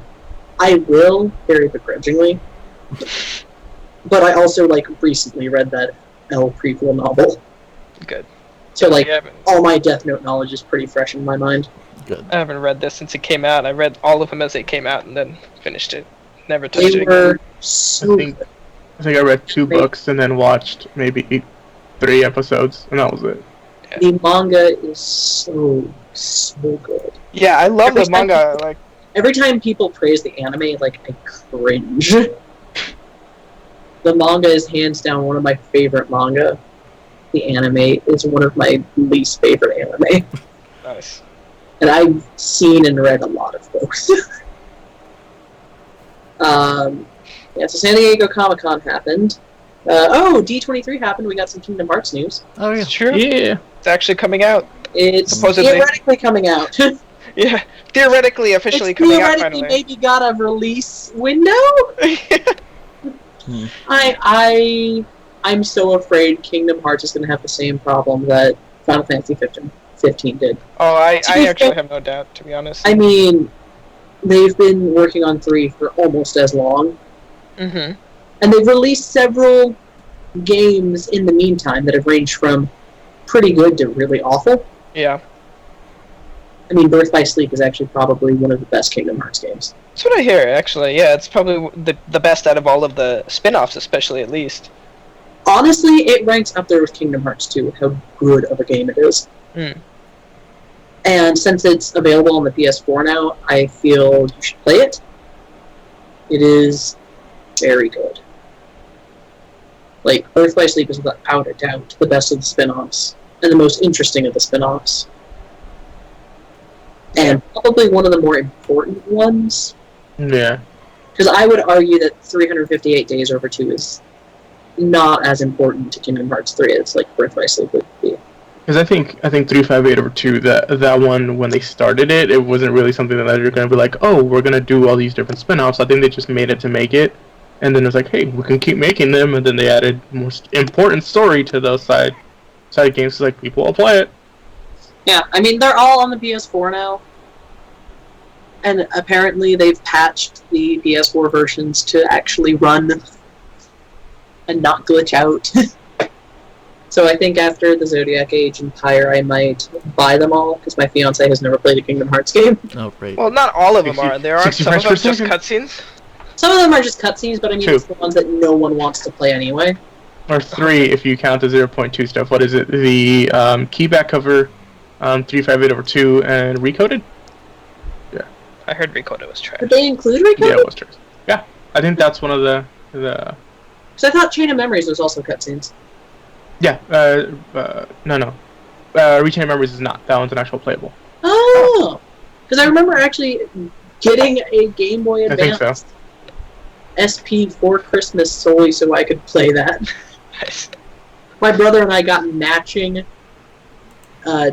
I will, very begrudgingly. But I also, like, recently read that L prequel novel. Good. So, like, Yeah, all my Death Note knowledge is pretty fresh in my mind. Good. I haven't read this since it came out. I read all of them as they came out and then finished it. Never touched They it were again. so I think- good. I think I read 2 books and then watched maybe 3 episodes, and that was it. The manga is so good. Yeah, I love Every the manga. Like, Every time people praise the anime, like, I cringe. The manga is hands down one of my favorite manga. The anime is one of my least favorite anime. Nice. And I've seen and read a lot of both. Yeah, so San Diego Comic-Con happened. D23 happened. We got some Kingdom Hearts news. Oh yeah. It's true. Yeah. It's actually coming out. It's Supposedly. theoretically coming out. Yeah. Theoretically, officially It's coming out theoretically finally. maybe got a release window. Hmm. I'm so afraid Kingdom Hearts is going to have the same problem that Final Fantasy 15 did. Oh, I To be actually fair- have no doubt, to be honest. I mean, they've been working on 3 for almost as long, Mm-hmm. and they've released several games in the meantime that have ranged from pretty good to really awful. Yeah. I mean, Birth by Sleep is actually probably one of the best Kingdom Hearts games. That's what I hear, actually. Yeah, it's probably the best out of all of the spin-offs, especially, at least. Honestly, it ranks up there with Kingdom Hearts 2 with how good of a game it is. Mm. And since it's available on the PS4 now, I feel you should play it. It is very good. Like, Birth by Sleep is without a doubt the best of the spin-offs, and the most interesting of the spin-offs. And probably one of the more important ones. Yeah. Because I would argue that 358 Days Over 2 is not as important to Kingdom Hearts 3 as like Birth by Sleep would be. Because I think 358 over 2, that one, when they started it, it wasn't really something that they're going to be like, oh, we're going to do all these different spin-offs. I think they just made it to make it. And then it was like, hey, we can keep making them. And then they added more important story to those side games. So like, people will play it. Yeah, I mean, they're all on the PS4 now. And apparently they've patched the PS4 versions to actually run and not glitch out. So I think after the Zodiac Age and Pyre, I might buy them all, because my fiance has never played a Kingdom Hearts game. Oh great. Well, not all of them are. There are 60 some of frames them per just second. cutscenes. Some of them are just cutscenes, but I mean, Two. it's the ones that no one wants to play anyway. Or 3 if you count the 0.2 stuff. What is it? The keyback cover, 358 over 2, and Recoded? I heard Ricotta was trash. Did they include Recoded? Yeah, it was true. Yeah, I think that's one of the Because I thought Chain of Memories was also cutscenes. yeah, no. Reaching of Memories is not. That one's an actual playable. Oh! Because I remember actually getting a Game Boy I think Advance SP for Christmas solely so I could play that. Nice. My brother and I got matching Game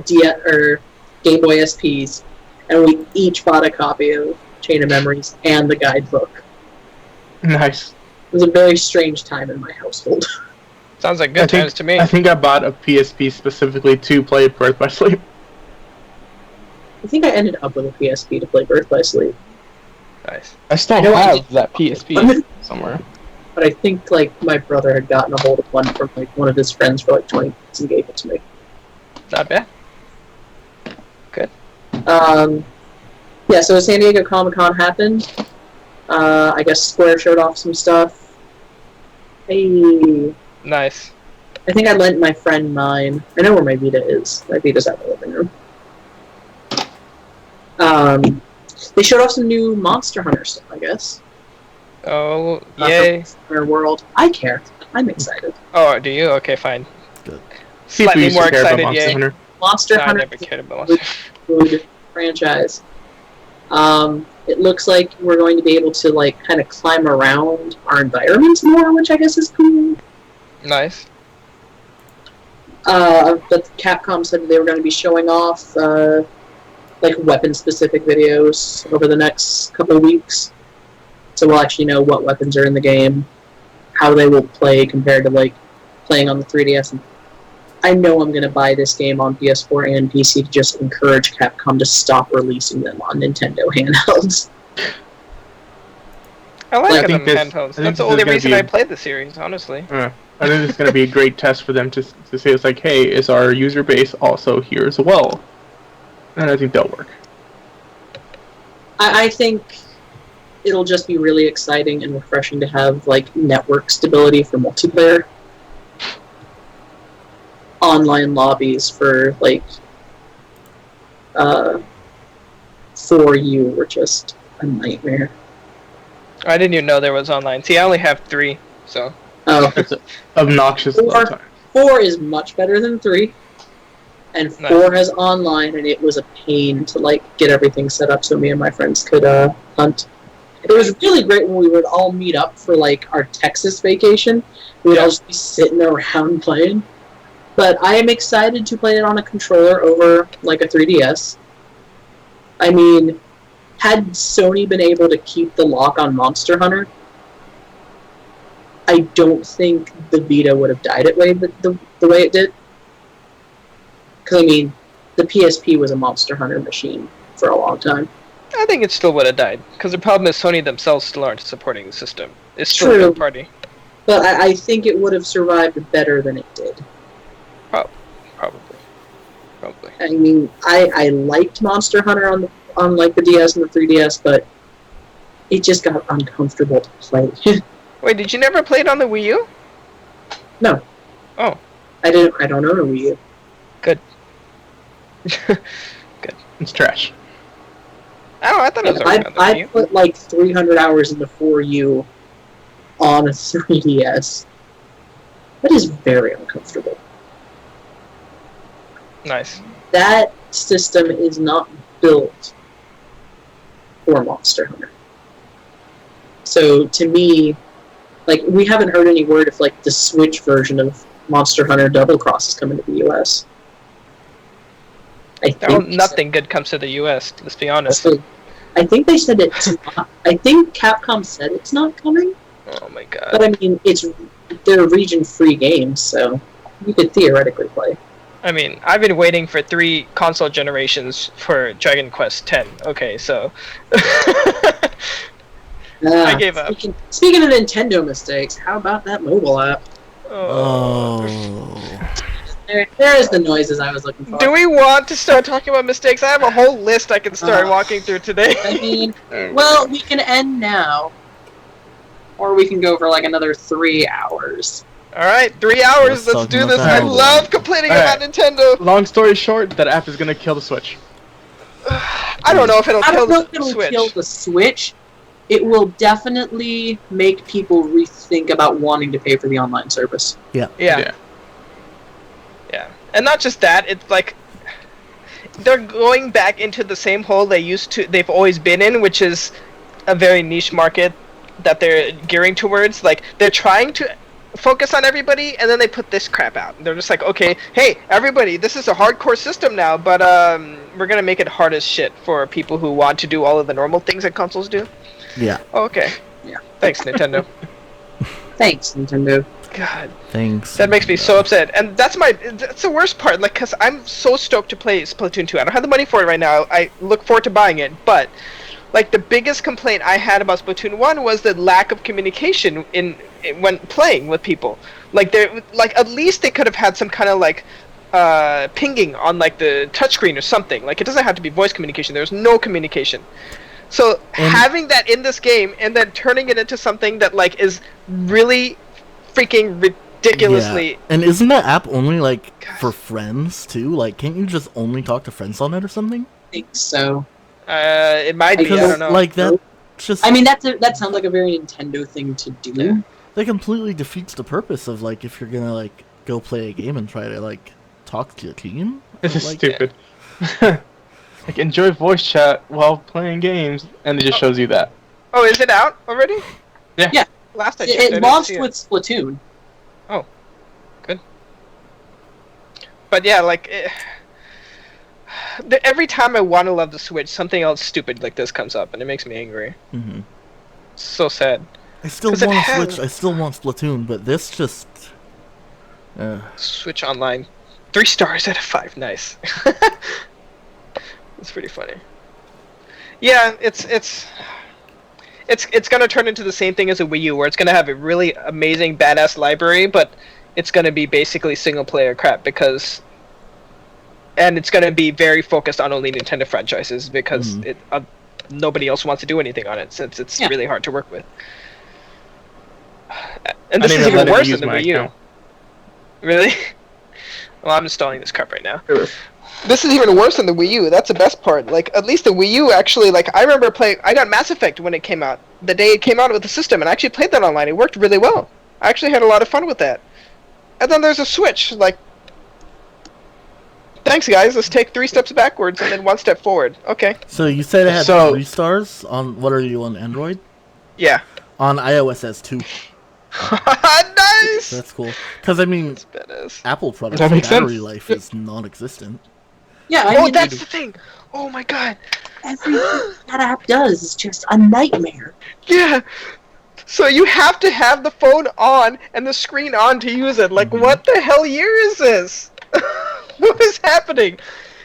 Boy SPs, and we each bought a copy of Chain of Memories and the guidebook. Nice. It was a very strange time in my household. Sounds like good times to me. I think I bought a PSP specifically to play Birth by Sleep. I think I ended up with a PSP to play Birth by Sleep. Nice. I still You know what? have that PSP somewhere. But I think like my brother had gotten a hold of one from like one of his friends for like 20 bucks and gave it to me. Not bad. Yeah, so San Diego Comic-Con happened. I guess Square showed off some stuff. Hey, Nice. I think I lent my friend mine. I know where my Vita is. My Vita's out in the living room. They showed off some new Monster Hunter stuff, I guess. Oh, yay. Monster Hunter World. I care. I'm excited. Oh, do you? Okay, fine. Good. Slightly used to more care about excited, Monster yay. Hunter. Monster No, I Hunter never is cared about a Monster. good franchise. It looks like we're going to be able to like kind of climb around our environments more, which I guess is cool. Nice. But Capcom said they were going to be showing off like weapon-specific videos over the next couple of weeks, so we'll actually know what weapons are in the game, how they will play compared to like playing on the 3DS. And I know I'm going to buy this game on PS4 and PC to just encourage Capcom to stop releasing them on Nintendo handhelds. I like I them think handhelds. this That's the is only gonna reason be- I played the series, honestly. I think it's going to be a great test for them to say it's like, hey, is our user base also here as well? And I think that'll work. I think it'll just be really exciting and refreshing to have like network stability for multiplayer. Online lobbies for like 4U were just a nightmare. I didn't even know there was online. See, I only have 3, so. Oh, It's obnoxious Four. load time. 4 is much better than 3. And 4 has online, and it was a pain to like get everything set up so me and my friends could hunt. It was really great when we would all meet up for like our Texas vacation. We'd all just be sitting around playing. But I am excited to play it on a controller over like a 3DS. I mean, had Sony been able to keep the lock on Monster Hunter, I don't think the Vita would have died the way it did. Because, I mean, the PSP was a Monster Hunter machine for a long time. I think it still would have died, because the problem is Sony themselves still aren't supporting the system. It's still True. a third party. But I think it would have survived better than it did. Probably. I mean, I liked Monster Hunter on like the DS and the 3DS, but it just got uncomfortable to play. Wait, did you never play it on the Wii U? No. Oh. I don't own a Wii U. Good. It's trash. Oh, I thought it was already on the Wii I U. put like 300 hours into 4U on a 3DS. That is very uncomfortable. Nice. That system is not built for Monster Hunter. So to me, like, we haven't heard any word if like the Switch version of Monster Hunter Double Cross is coming to the US. Nothing good comes to the US, let's be honest. I think they said it's not. I think Capcom said it's not coming. Oh my god. But I mean, they're region-free games, so you could theoretically play. I mean, I've been waiting for 3 console generations for Dragon Quest X. Okay, so I gave up. Speaking of Nintendo mistakes, how about that mobile app? Oh. There is the noises I was looking for. Do we want to start talking about mistakes? I have a whole list I can start walking through today. I mean, well, we can end now, or we can go for like another 3 hours. Alright, 3 hours, let's do this. I love complaining about Nintendo. Long story short, that app is gonna kill the Switch. I don't know if it'll kill the Switch. It will definitely make people rethink about wanting to pay for the online service. Yeah. And not just that, it's like they're going back into the same hole they've always been in, which is a very niche market that they're gearing towards. Like, they're trying to focus on everybody, and then they put this crap out. They're just like, okay, hey, everybody, this is a hardcore system now, but we're gonna make it hard as shit for people who want to do all of the normal things that consoles do. Yeah. Oh, okay. Yeah. Thanks, Nintendo. Thanks, Nintendo. God. Thanks. That makes me so upset. And that's the worst part, like, because I'm so stoked to play Splatoon 2. I don't have the money for it right now. I look forward to buying it, but like, the biggest complaint I had about Splatoon 1 was the lack of communication when playing with people. Like, at least they could have had some kind of like pinging on like the touchscreen or something. Like, it doesn't have to be voice communication. There's no communication. So having that in this game and then turning it into something that like is really freaking ridiculously. Yeah. And isn't that app only like for friends too? Like, can't you just only talk to friends on it or something? I think so. It might be. I don't know. Like, that just. I mean, that sounds like a very Nintendo thing to do. Yeah. That completely defeats the purpose of like, if you're gonna like go play a game and try to like talk to your team. This is like, stupid. Like, enjoy voice chat while playing games, and it just shows you that. Oh, is it out already? Yeah. Last I checked, It launched with Splatoon. Oh, good. But yeah, like, every time I want to love the Switch, something else stupid like this comes up, and it makes me angry. Mm-hmm. So sad. I still want a Switch. I still want Splatoon, but this just. Switch Online, 3 stars out of 5. Nice. It's pretty funny. Yeah, it's gonna turn into the same thing as a Wii U, where it's gonna have a really amazing, badass library, but it's gonna be basically single-player crap and it's gonna be very focused on only Nintendo franchises because nobody else wants to do anything on it since it's really hard to work with. And this is even worse than the Wii U. Really? Well, I'm installing this crap right now. This is even worse than the Wii U. That's the best part. Like, at least the Wii U actually, like, I remember I got Mass Effect when it came out. The day it came out with the system, and I actually played that online. It worked really well. I actually had a lot of fun with that. And then there's a Switch. Like, thanks, guys. Let's take 3 steps backwards and then 1 step forward. Okay. So you said it had So- 3 stars on. What are you on Android? Yeah. On iOS has 2. Nice. That's cool. Because I mean, That's badass. Apple products That makes battery sense. life is non-existent. Yeah, I Oh, mean, that's the thing. Oh my god. everything that app does is just a nightmare. Yeah. So you have to have the phone on and the screen on to use it. Like, Mhm. what the hell year is this? What is happening?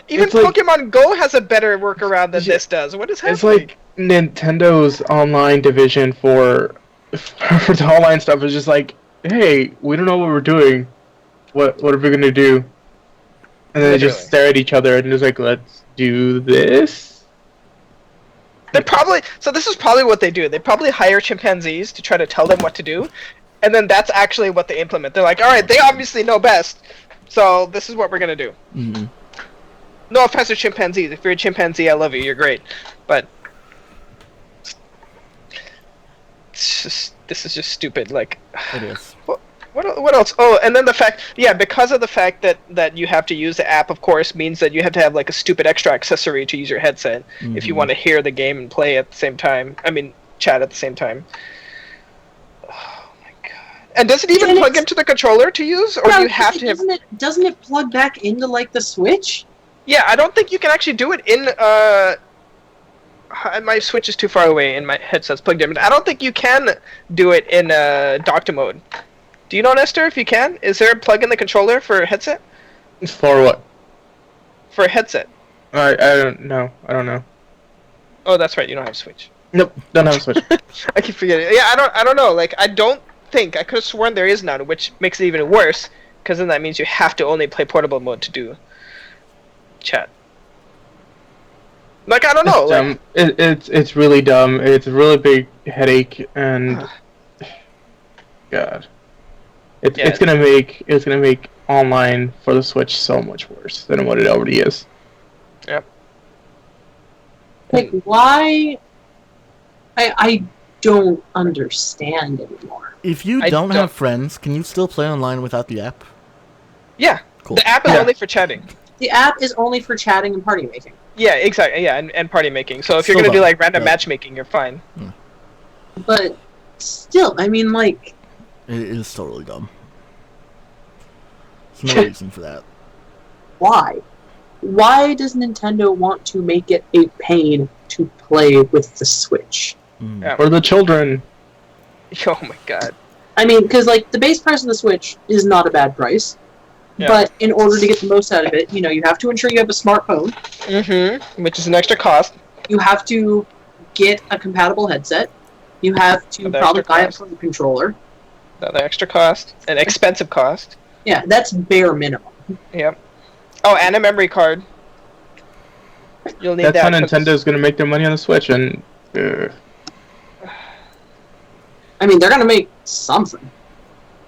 Even It's like- Pokemon Go has a better workaround than Yeah. this does. What is happening? It's like Nintendo's online division for the online stuff is just like, hey, we don't know what we're doing. What are we gonna do? And then they just Literally. stare at each other and just like, let's do this. They probably this is probably what they do. They probably hire chimpanzees to try to tell them what to do, and then that's actually what they implement. They're like, all right, they obviously know best, so this is what we're gonna do. Mm-hmm. No offense to chimpanzees. If you're a chimpanzee, I love you. You're great, but this is just stupid. Like, It is. what else? Oh, and then the fact, because of the fact that you have to use the app, of course, means that you have to have like a stupid extra accessory to use your headset if you Mhm. want to hear the game and play at the same time. I mean, chat at the same time. Oh my god! And does it even And plug it's- into the controller to use, or do you have to have? Doesn't it plug back into like the Switch? Yeah, I don't think you can actually do it in my Switch is too far away and my headset's plugged in. But I don't think you can do it in doctor mode. Do you know, Nestor, if you can? Is there a plug in the controller for a headset? For what? For a headset. I don't know. I don't know. Oh, that's right. You don't have a Switch. Nope, don't have a Switch. I keep forgetting. Yeah, I don't know. Like, I don't think I could have sworn there is none, which makes it even worse, because then that means you have to only play portable mode to do chat. Like, I don't know. It's Like, dumb. It's really dumb. It's a really big headache, and God, Yeah. it's gonna make online for the Switch so much worse than what it already is. Like, why? I don't understand anymore. If you I don't don't- have friends, can you still play online without the app? yeah, Cool. the app is Yeah. only for chatting. The app is only for chatting and party making. Yeah, exactly. Yeah, and party making. So if you're Still gonna do don't, like random but- matchmaking, you're fine. But still, I mean, like, It is totally dumb. There's no reason for that. why? Why does Nintendo want to make it a pain to play with the Switch? Mm. Yeah. For the children, Oh my god. I mean, because, like, the base price of the Switch is not a bad price. Yeah. But in order to get the most out of it, you have to ensure you have a smartphone. Mm-hmm. Which is an extra cost. You have to get a compatible headset. You have to The probably extra buy a cost. phone controller. Another extra cost. An expensive cost. Yeah, that's bare minimum. Yep. Oh, and a memory card. You'll need that's how that. 'cause- Nintendo's gonna make their money on the Switch, and I mean, they're gonna make something.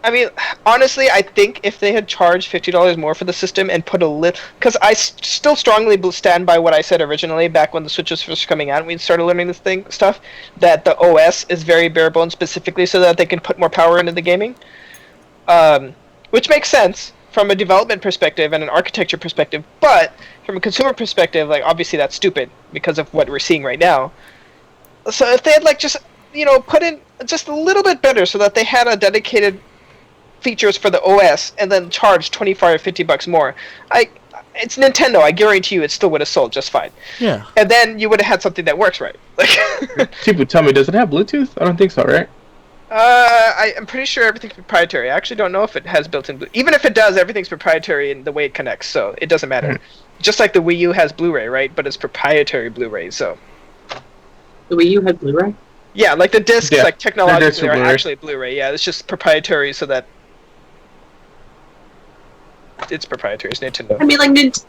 I mean, honestly, I think if they had charged $50 more for the system and put a lit, because I still strongly stand by what I said originally back when the Switch was first coming out and we started learning this stuff, that the OS is very bare bones specifically so that they can put more power into the gaming, which makes sense from a development perspective and an architecture perspective, but from a consumer perspective, like, obviously that's stupid because of what we're seeing right now. So if they had, like, just, put in just a little bit better so that they had a dedicated features for the OS and then charge $25 or $50 more. It's Nintendo. I guarantee you, it still would have sold just fine. Yeah. And then you would have had something that works right. Like, people tell me, does it have Bluetooth? I don't think so, right? I'm pretty sure everything's proprietary. I actually don't know if it has built-in. Even if it does, everything's proprietary in the way it connects, so it doesn't matter. Just like the Wii U has Blu-ray, right? But it's proprietary Blu-ray, so. The Wii U had Blu-ray. Yeah, like the discs, Yeah, like the discs technologically, are are Blu-ray. actually Blu-ray. Yeah, it's just proprietary, so that it's proprietary. It's Nintendo. I mean,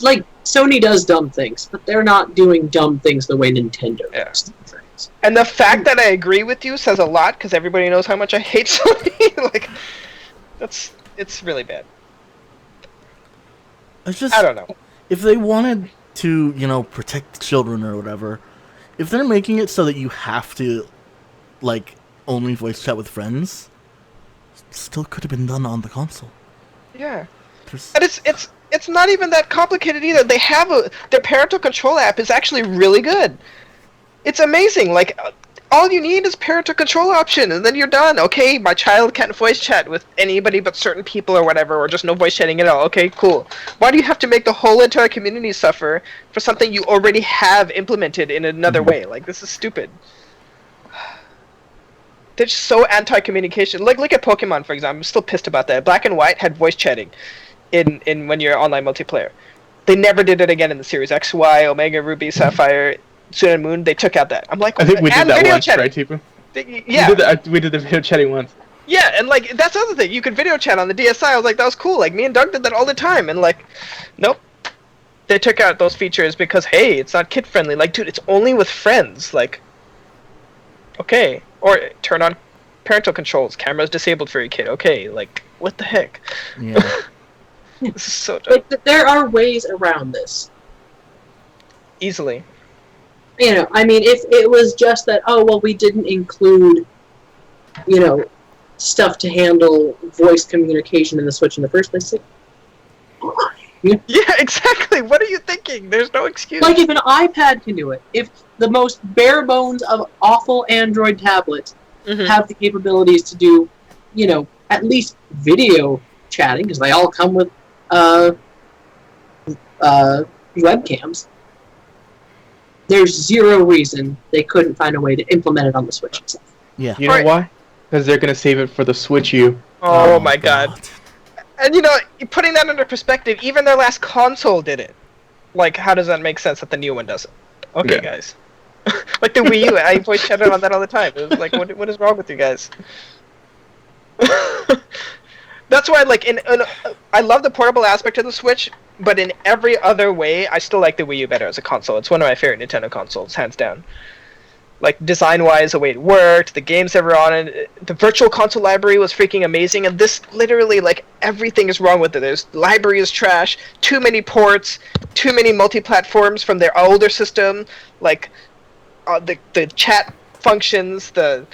like Sony does dumb things, but they're not doing dumb things the way Nintendo Yeah. does dumb things. And the fact that I agree with you says a lot, because everybody knows how much I hate Sony. Like, it's really bad. It's just, I don't know. if they wanted to, protect children or whatever, if they're making it so that you have to, like, only voice chat with friends, still could have been done on the console. Yeah. There's, And it's not even that complicated either. They have their parental control app is actually really good. It's amazing. Like all you need is parental control option, and then you're done. Okay, my child can't voice chat with anybody but certain people or whatever, or just no voice chatting at all. Okay, cool. Why do you have to make the whole entire community suffer for something you already have implemented in another way? Like, this is stupid. They're just so anti-communication. Like, look at Pokemon, for example. I'm still pissed about that. Black and White had voice chatting in when you're online multiplayer. They never did it again in the series. X, Y, Omega, Ruby, Sapphire, Sun and Moon. They took out that. I'm like, I think we did that once, chatting. right, Tipu? Yeah. We did the video chatting once. Yeah, and like that's the other thing. You could video chat on the DSi. I was like, that was cool. Like me and Doug did that all the time, and like, nope. They took out those features because hey, it's not kid friendly. Like, dude, it's only with friends. Like, okay, or turn on parental controls. Camera's disabled for your kid. Okay, like, what the heck? yeah. This is so dumb. Like, there are ways around this. Easily. You know, I mean, if it was just that, oh, well, we didn't include, you know, stuff to handle voice communication in the Switch in the first place, like, why? Yeah, exactly. What are you thinking? There's no excuse. Like, if an iPad can do it, if the most bare bones of awful Android tablets Mhm. have the capabilities to do, you know, at least video chatting, because they all come with webcams, there's zero reason they couldn't find a way to implement it on the Switch itself. Yeah. You know Right. why? Because they're gonna save it for the Switch U. Oh my god. And you know, putting that into perspective, even their last console did it. Like, how does that make sense that the new one doesn't? Okay, Yeah. guys. Like the Wii U, I voice chatted on that all the time. It was like, what is wrong with you guys? That's why, like, I love the portable aspect of the Switch, but in every other way, I still like the Wii U better as a console. It's one of my favorite Nintendo consoles, hands down. Like, design-wise, the way it worked, the games that were on it, the virtual console library was freaking amazing, and this, literally, like, everything is wrong with it. There's, library is trash, too many ports, too many multi-platforms from their older system, like, the chat functions, the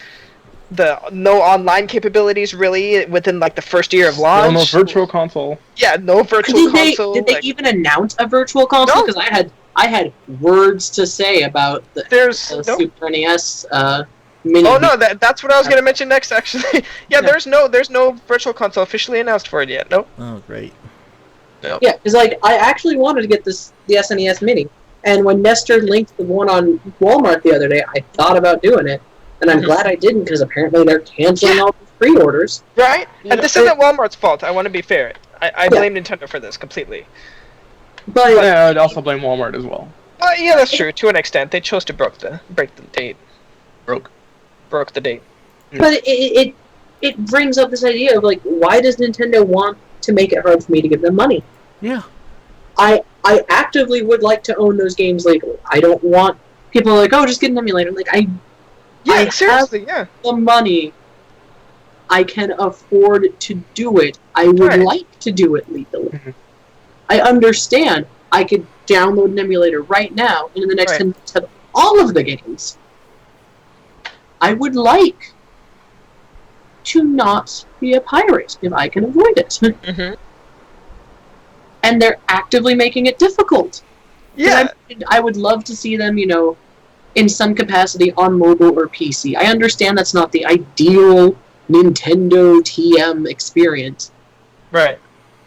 no online capabilities, really, within, like, the first year of launch. No virtual console. Yeah, no virtual console. Did they like, even announce a virtual console? No. Because I had words to say about the there's... the no. Super NES mini. Oh no, that's what I was gonna mention next. Actually, yeah, there's no virtual console officially announced for it yet. Nope. Oh, great. Yeah, because like I actually wanted to get the SNES Mini, and when Nestor linked the one on Walmart the other day, I thought about doing it, and I'm glad I didn't because apparently they're canceling all the pre-orders. Right, and this isn't Walmart's fault. I want to be fair. I blame Nintendo for this completely. But Yeah, I'd also blame Walmart as well. Yeah, that's true to an extent. They chose to break the date. Broke the date. but it brings up this idea of like, why does Nintendo want to make it hard for me to give them money? Yeah. I actively would like to own those games legally. I don't want people like, oh, just get an emulator. Like I Seriously, have the money. I can afford to do it. I would like to do it legally. Mhm. I understand. I could download an emulator right now, and in the next 10 minutes have all of the games. I would like to not be a pirate if I can avoid it. Mm-hmm. And they're actively making it difficult. Yeah. I would love to see them, you know, in some capacity on mobile or PC. I understand that's not the ideal Nintendo TM experience, Right.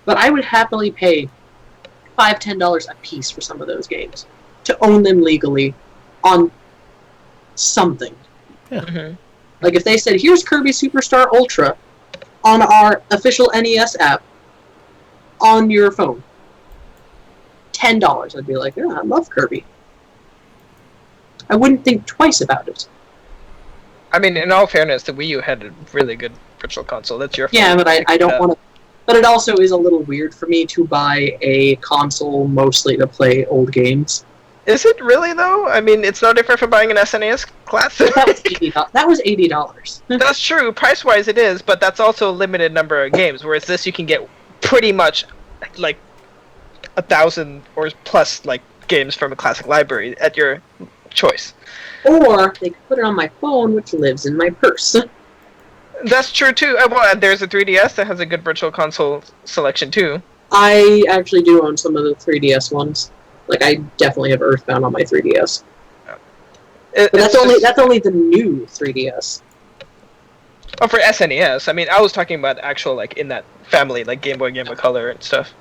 but I would happily pay $5-10 a piece for some of those games to own them legally on something. Mm-hmm. Like if they said, here's Kirby Superstar Ultra on our official NES app on your phone. $10. I'd be like, yeah, I love Kirby. I wouldn't think twice about it. I mean, in all fairness, the Wii U had a really good virtual console. That's your fault. Yeah, but I don't want to... But it also is a little weird for me to buy a console mostly to play old games. Is it really, though? I mean, it's no different from buying an SNES Classic. That was $80. That was $80. That's true. Price-wise, it is, but that's also a limited number of games, whereas this you can get pretty much, like, 1,000 or plus, like, games from a classic library at your choice. Or they could put it on my phone, which lives in my purse. That's true too. Well, there's a 3DS that has a good virtual console selection too. I actually do own some of the 3DS ones. Like, I definitely have Earthbound on my 3DS. But that's only the new 3DS. Oh, for SNES. I mean, I was talking about actual, like, in that family, like Game Boy, Game Boy Color, and stuff.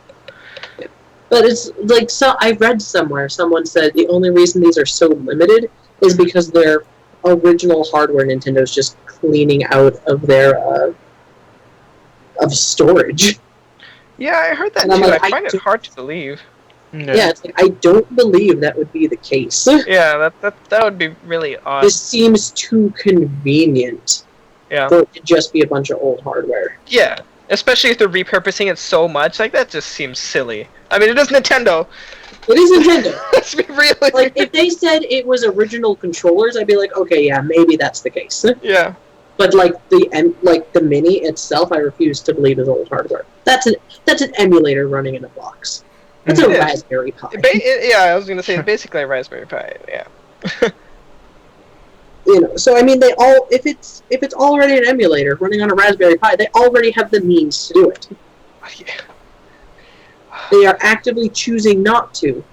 But it's like, so I read somewhere, someone said the only reason these are so limited is because their original hardware Nintendo's just cleaning out of their of storage. Yeah, I heard that And I'm too. like, I find it hard to believe. Yeah, it's like, I don't believe that would be the case. Yeah, that would be really odd. This seems too convenient Yeah. for it to just be a bunch of old hardware. Yeah, especially if they're repurposing it so much, like, that just seems silly. I mean, it is Nintendo. It is Nintendo. Let's be real. Like, if they said it was original controllers, I'd be like, okay, yeah, maybe that's the case. Yeah. But like the Mini itself, I refuse to believe is old hardware. That's an emulator running in a box. That's a Raspberry Pi. Yeah, I was gonna say basically a Raspberry Pi. Yeah. You know, so I mean, they all if it's already an emulator running on a Raspberry Pi, they already have the means to do it. Yeah. They are actively choosing not to,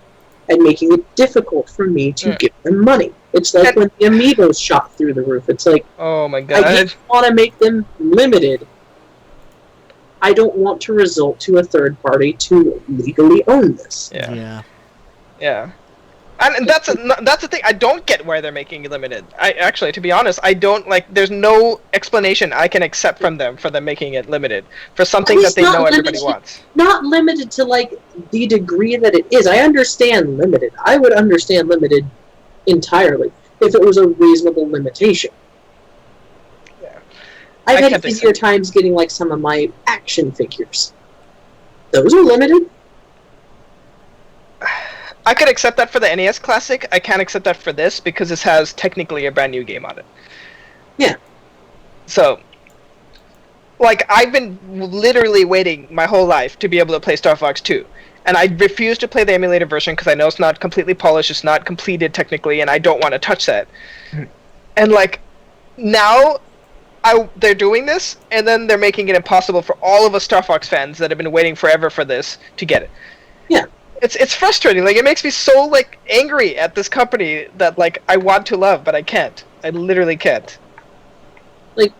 and making it difficult for me to give them money. It's like when the Amiibos shot through the roof. It's like, oh my god, I just want to make them limited. I don't want to resort to a third party to legally own this. Yeah. And that's the thing. I don't get why they're making it limited. I actually, to be honest, I don't like. There's no explanation I can accept from them for them making it limited for something that they know everybody wants. Not limited to like the degree that it is. I understand limited. I would understand limited entirely if it was a reasonable limitation. Yeah. I've had easier times getting like some of my action figures. Those are limited. I could accept that for the NES Classic. I can't accept that for this because this has technically a brand new game on it. Yeah. So, like, I've been literally waiting my whole life to be able to play Star Fox 2. And I refuse to play the emulator version because I know it's not completely polished, it's not completed technically, and I don't want to touch that. And, like, now they're doing this, and then they're making it impossible for all of us Star Fox fans that have been waiting forever for this to get it. Yeah. It's frustrating. Like, it makes me so, like, angry at this company that, like, I want to love, but I can't. I literally can't. Like,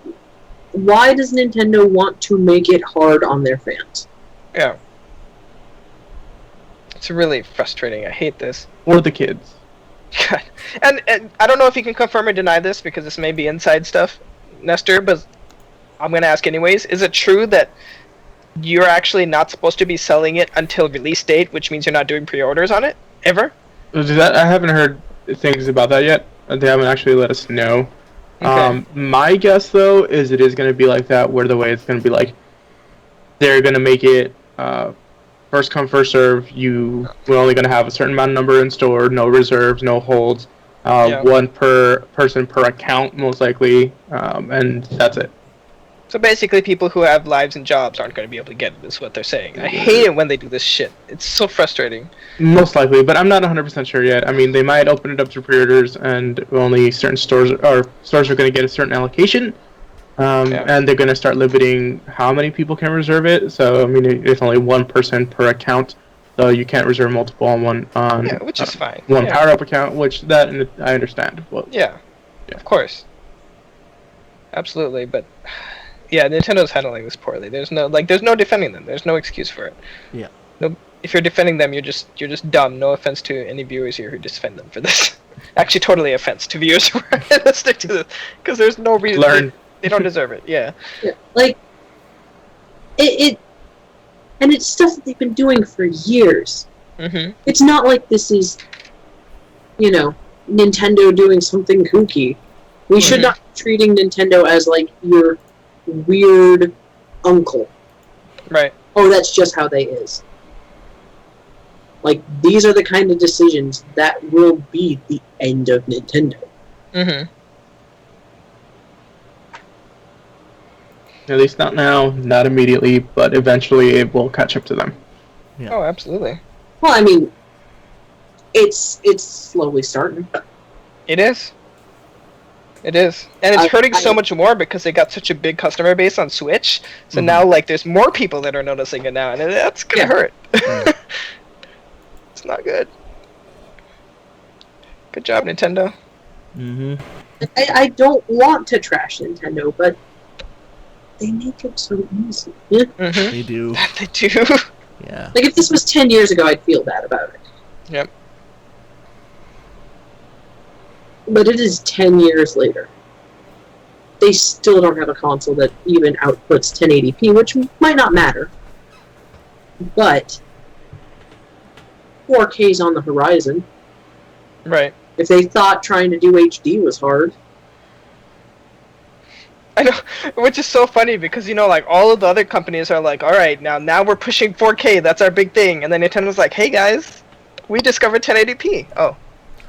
why does Nintendo want to make it hard on their fans? Yeah. It's really frustrating. I hate this. Or the kids. God. And I don't know if you can confirm or deny this, because this may be inside stuff, Nestor, but I'm going to ask anyways. Is it true that you're actually not supposed to be selling it until release date, which means you're not doing pre-orders on it? Ever? I haven't heard things about that yet. They haven't actually let us know. Okay. My guess, though, is it is going to be like that, where the way it's going to be like, they're going to make it first come, first serve. We're only going to have a certain amount of number in store, no reserves, no holds, one per person per account, most likely, and that's it. So basically, people who have lives and jobs aren't going to be able to get it, is what they're saying. I hate it when they do this shit. It's so frustrating. Most likely, but I'm not 100% sure yet. I mean, they might open it up to pre-orders, and only certain stores are going to get a certain allocation, and they're going to start limiting how many people can reserve it. So, I mean, it's only one person per account, so you can't reserve multiple on one. Which is fine. One power-up account, which that I understand. Well, yeah, of course, absolutely, but. Yeah, Nintendo's handling this poorly. There's no defending them. There's no excuse for it. Yeah. No, if you're defending them, you're just dumb. No offense to any viewers here who defend them for this. Actually, totally offense to viewers who are listening to this, because there's no reason they don't deserve it. Yeah. Like it, and it's stuff that they've been doing for years. Mm-hmm. It's not like this is, Nintendo doing something kooky. We should not be treating Nintendo as like your weird uncle. Right. Oh, that's just how they is. Like, these are the kind of decisions that will be the end of Nintendo. Mm-hmm. At least not now, not immediately, but eventually it will catch up to them. Yeah. Oh, absolutely. Well, I mean, it's slowly starting. It is. It is, and it's hurting so I- much more because they got such a big customer base on Switch. So Mhm. now, like, there's more people that are noticing it now, and that's gonna hurt. Mm. It's not good. Good job, Nintendo. Mm-hmm. I don't want to trash Nintendo, but they make it so easy. Yeah. Mm-hmm. They do. They do. Yeah. Like, if this was 10 years ago, I'd feel bad about it. Yep. But it is 10 years later. They still don't have a console that even outputs 1080p, which might not matter. But 4K's on the horizon. Right. If they thought trying to do HD was hard. I know, which is so funny because, you know, like, all of the other companies are like, all right, now we're pushing 4K, that's our big thing. And then Nintendo's like, hey guys, we discovered 1080p. Oh,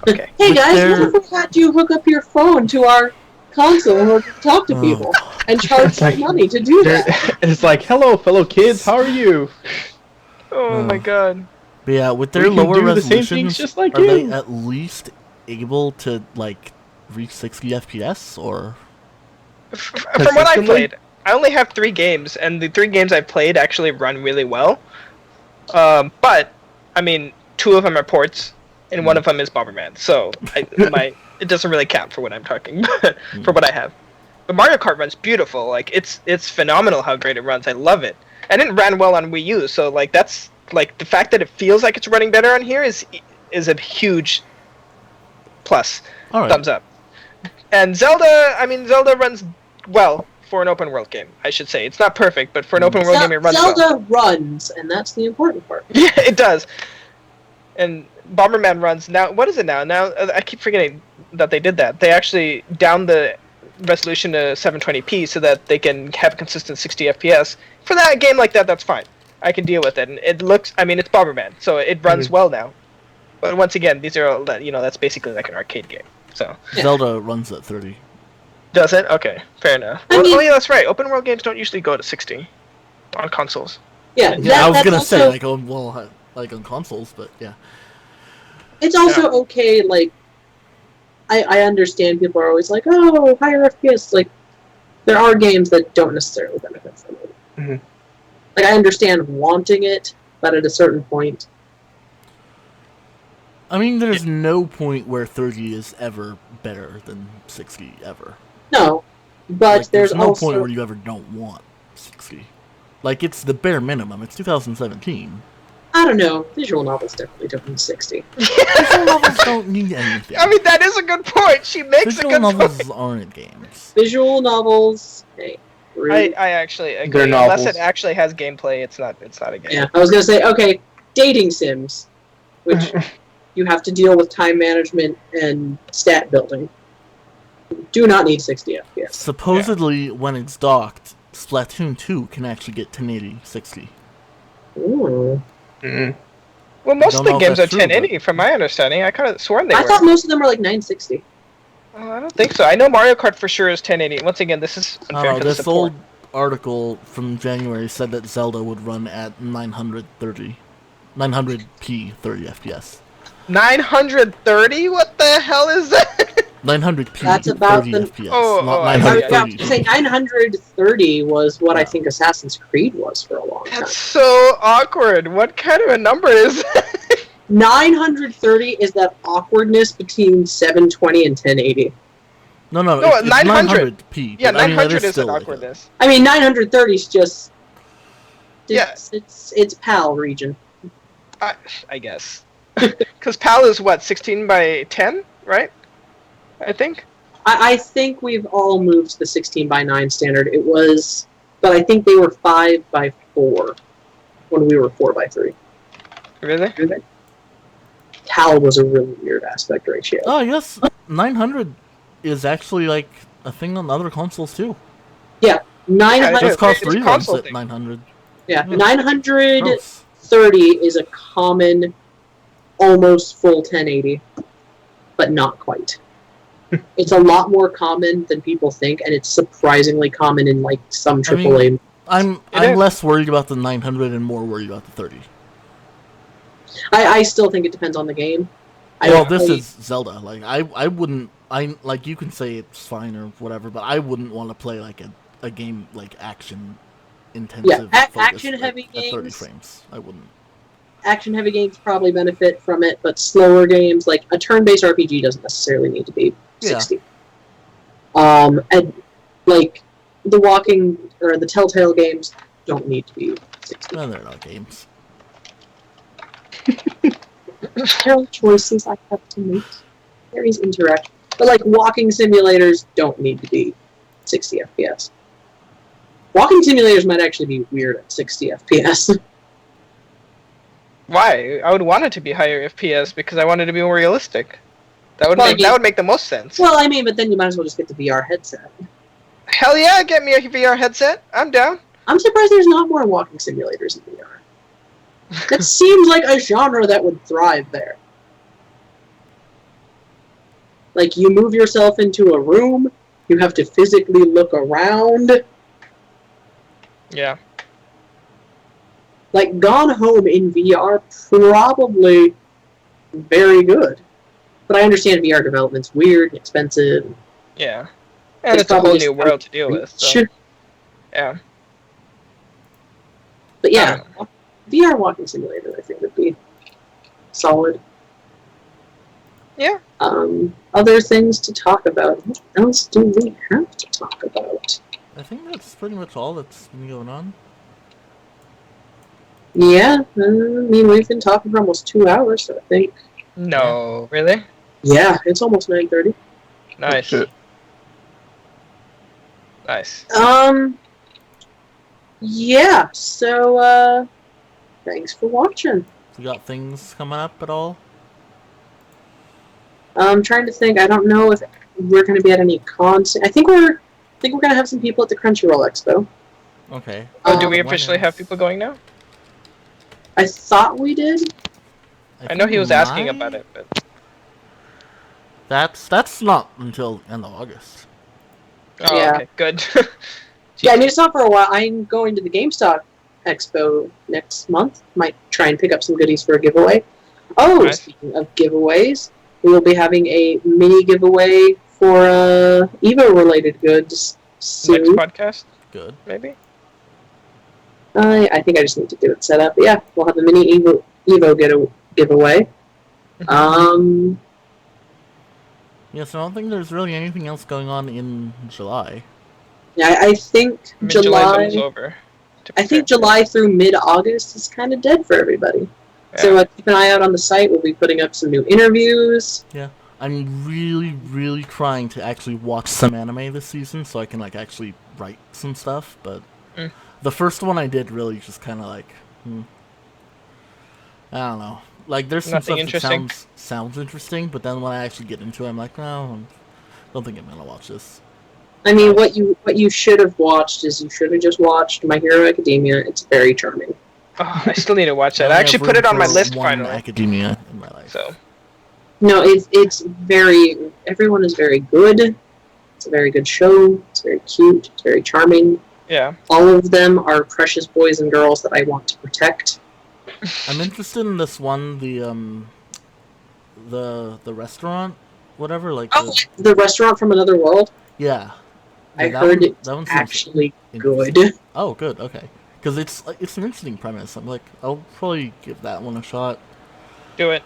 okay. Hey With guys, their- what if we had you hook up your phone to our console in order to talk to Oh. people and charge It's like- money to do that? It's like, hello, fellow kids, how are you? Oh my god. But yeah, with their We can lower do the same things resolutions, just like are they you. at least able to, like, reach 60 FPS, or... From what I Consistently? played, I only have 3 games, and the 3 games I've played actually run really well. But, I mean, 2 of them are ports, and 1 of them is Bomberman, so it doesn't really count for what I'm talking, but for what I have. But Mario Kart runs beautiful. Like, it's phenomenal how great it runs. I love it. And it ran well on Wii U, so, like, that's, like, the fact that it feels like it's running better on here is a huge plus. Alright. Thumbs up. And Zelda runs well for an open world game, I should say. It's not perfect, but for an open world game, it runs well. Zelda runs, and that's the important part. Yeah, it does. And Bomberman runs now. What is it now? Now I keep forgetting that they did that. They actually downed the resolution to 720p so that they can have a consistent 60 FPS. For that game like that, that's fine. I can deal with it. And it looks. I mean, it's Bomberman, so it runs well now. But once again, these are all, you know, that's basically like an arcade game. So Zelda runs at 30. does it? Okay, fair enough. I Well, mean- oh yeah, that's right. Open world games don't usually go to 60 on consoles. Yeah, Yeah, I was that's gonna also, say, like, oh, well, like on consoles, but yeah. it's also okay, like, I understand people are always like, oh, higher FPS. Like, there are games that don't necessarily benefit from it. Mhm. Like, I understand wanting it, but at a certain point, I mean, there's no point where 30 is ever better than 60, ever. no. But Like, there's no also point where you ever don't want 60. Like, it's the bare minimum. It's 2017. I don't know. Visual novels definitely don't need 60. Visual novels don't need anything. I mean, that is a good point. She makes Visual a good novels point. aren't games. Visual novels, hey. I actually agree. They're Unless novels. it actually has gameplay, it's not a game. Yeah, I was gonna say, okay, dating sims, which you have to deal with time management and stat building. Do not need 60 FPS. Supposedly, when it's docked, Splatoon 2 can actually get 1080 60. Ooh. Mm. Well, most Don't of the know if games are that's true, 1080, from my understanding. I could have sworn they I were. thought most of them were like 960. Oh, I don't think so. I know Mario Kart for sure is 1080. Once again, this is I unfair don't know, to the this support. old article from January said that Zelda would run at 900p 30 FPS. 930? What the hell is that? 900p That's about 30 the- FPS, Oh, not I I was 930. about to say 930 was what I Yeah. think Assassin's Creed was for a long time. That's so awkward. What kind of a number is that? 930 is that awkwardness between 720 and 1080. No, No, it's 900. 900p. Yeah, but I mean, that 900 is an still like a- awkwardness. I mean, 930 is just. Yeah. It's PAL region. I guess. Because PAL is what, 16 by 10, right? I think. I think we've all moved to the 16 by 9 standard. It was. But I think they were 5 by 4 when we were 4 by 3. Really? PAL was a really weird aspect ratio. Oh, yes, 900 is actually like a thing on other consoles too. 900. Yeah, Just cost it's a 3 runs console at thing. 900. Yeah, Yeah. 930 Gross. is a common, almost full 1080, but not quite. It's a lot more common than people think, and it's surprisingly common in like some I mean- AAA. I'm It is. less worried about the 900 and more worried about the 30. I still think it depends on the game. Well, this is Zelda. Like, I wouldn't. Like, you can say it's fine or whatever, but I wouldn't want to play like a game like action intensive. Action-heavy at 30 games. frames. I wouldn't. Action-heavy games probably benefit from it, but slower games, like a turn-based RPG, doesn't necessarily need to be 60. And like the walking or the Telltale games don't need to be 60. No, they're not games. There are choices I have to make. There is interaction. But like walking simulators don't need to be 60 FPS. Walking simulators might actually be weird at 60 FPS. Why? I would want it to be higher FPS because I want it to be more realistic. That would that would make the most sense. Well, I mean, but then you might as well just get the VR headset. Hell yeah, get me a VR headset. I'm down. I'm surprised there's not more walking simulators in VR. That seems like a genre that would thrive there. Like, you move yourself into a room, you have to physically look around. Yeah. Like, Gone Home in VR, probably very good. But I understand VR development's weird and expensive. Yeah. And it's a whole new world to deal with. So. Yeah. But yeah, VR walking simulator, I think, would be solid. Yeah. Other things to talk about. What else do we have to talk about? I think that's pretty much all that's been going on. Yeah, I mean, we've been talking for almost 2 hours, so I think. No, really? Yeah, it's almost 9:30. Nice. Nice. Yeah, so, thanks for watching. We got things coming up at all? I'm trying to think. I don't know if we're going to be at any cons. I think we're going to have some people at the Crunchyroll Expo. Okay. Oh, do we officially have people going now? I thought we did. I know he was asking about it, but that's not until end of August. oh, Yeah. okay, good. Yeah, I mean, it's not for a while. I'm going to the GameStop Expo next month. Might try and pick up some goodies for a giveaway. Oh, Nice. Speaking of giveaways, we will be having a mini giveaway for Evo-related goods soon. Next podcast, Good. maybe. I think I just need to do it set up. But yeah, we'll have a mini Evo giveaway. Yeah, so I don't think there's really anything else going on in July. Yeah, I think July's almost over. I think July through mid-August is kind of dead for everybody. Yeah. So keep an eye out on the site. We'll be putting up some new interviews. Yeah. I'm really, really trying to actually watch some anime this season so I can, like, actually write some stuff, but the first one I did really just kind of, like, I don't know. Like, there's some Nothing stuff that interesting. sounds interesting, but then when I actually get into it, I'm like, no, I don't think I'm gonna watch this. I mean, what you should have watched is you should have just watched My Hero Academia. It's very charming. Oh, I still need to watch that. only I actually have put it room on my for list one finally. Academia in my life. So No, it's very. Everyone is very good. It's a very good show. It's very cute. It's very charming. yeah. All of them are precious boys and girls that I want to protect. I'm interested in this one, the restaurant, whatever, like. The Restaurant from Another World. Yeah. I that heard one- it's that one seems actually interesting. good. Oh, good. Okay. Because it's an interesting premise. I'm like, I'll probably give that one a shot. Do it.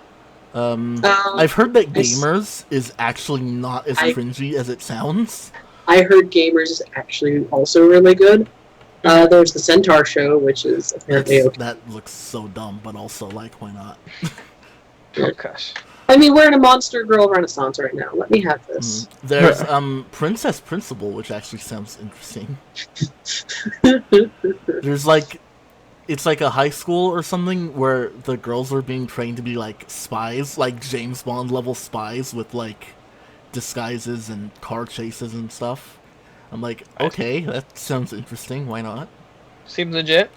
I've heard that I s- Gamers is actually not as cringy as it sounds. I heard Gamers is actually also really good. There's the Centaur Show, which is apparently okay. That looks so dumb, but also, like, why not? Oh gosh. I mean, we're in a Monster Girl Renaissance right now. Let me have this. There's Princess Principal, which actually sounds interesting. There's like, it's like a high school or something where the girls are being trained to be like spies, like James Bond level spies with like disguises and car chases and stuff. I'm like, okay, that sounds interesting. Why not? Seems legit.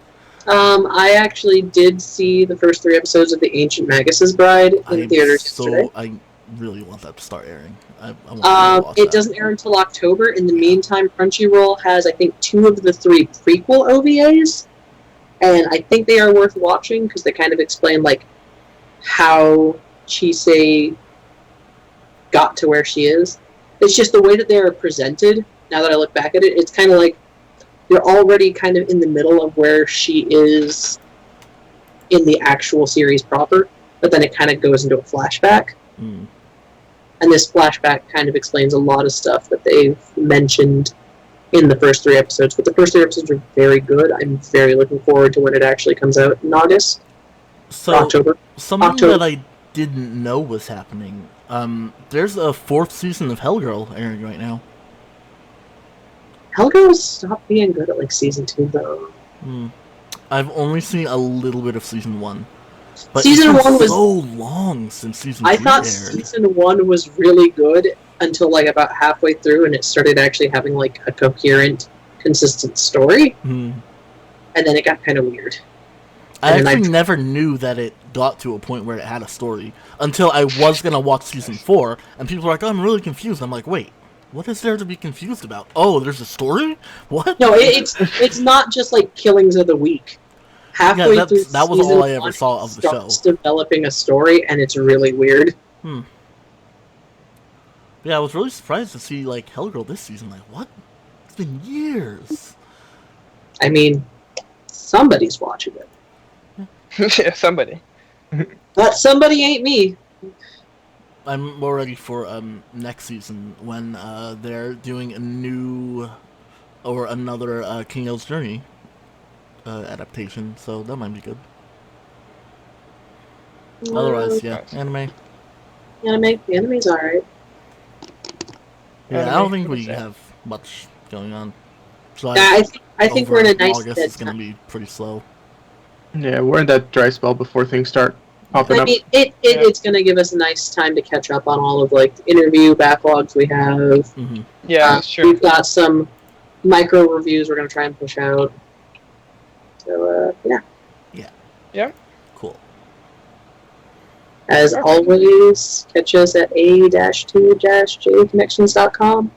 I actually did see the first 3 episodes of The Ancient Magus's Bride in theaters yesterday. I really want that to start airing. I want to watch It that. doesn't air until October. In the meantime, Crunchyroll has, I think, 2 of the 3 prequel OVAs, and I think they are worth watching because they kind of explain like how Chisei got to where she is. It's just the way that they are presented. Now that I look back at it, it's kind of like you're already kind of in the middle of where she is in the actual series proper, but then it kind of goes into a flashback. Mm. And this flashback kind of explains a lot of stuff that they've mentioned in the first 3 episodes. But the first 3 episodes are very good. I'm very looking forward to when it actually comes out in August. So, October. Something that I didn't know was happening. There's a 4th season of Hellgirl airing right now. Hellgirl stopped being good at like season 2 though. I've only seen a little bit of season 1. But Season it's been 1 was so long since season 3 I thought aired. season 1 was really good until like about halfway through, and it started actually having like a coherent, consistent story. And then it got kind of weird. I actually never knew that it got to a point where it had a story until I was gonna watch season 4, and people were like, "Oh, I'm really confused." I'm like, "Wait, what is there to be confused about? Oh, there's a story? What?" No, it's not just like killings of the week. Halfway through that was season all I ever 1, saw of the show. starts developing a story, and it's really weird. Yeah, I was really surprised to see like Hellgirl this season. Like, what? It's been years. I mean, somebody's watching it. Yeah, somebody. But somebody ain't me. I'm more ready for next season when they're doing a new or another King's Journey adaptation, so that might be good. Otherwise, yeah, anime. The anime's alright. Yeah, I don't think we have much going on. So Yeah, I think we're in a nice August is going to be pretty slow. Yeah, we're in that dry spell before things start popping I up. mean, it's going to give us a nice time to catch up on all of like the interview backlogs we have. Yeah, that's true. We've got some micro reviews we're going to try and push out. So, yeah. Yeah. Cool. As always, catch us at a-2-jconnections.com,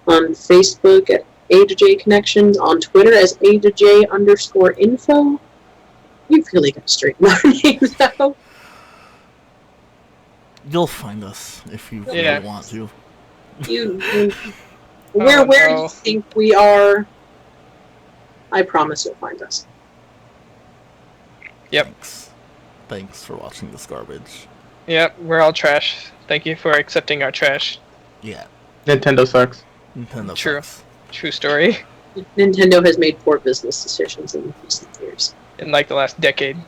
on Facebook at a2jconnections, on Twitter as a2j_info. We've really got to straighten our names out. You'll find us if you really want to. Where do you think we are? I promise you'll find us. Yep. Thanks for watching this garbage. Yep, we're all trash. Thank you for accepting our trash. Yeah. Nintendo sucks. Nintendo True. sucks. True story. Nintendo has made poor business decisions in recent years. In like the last decade.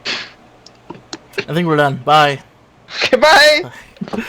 I think we're done. Bye. Goodbye! Bye.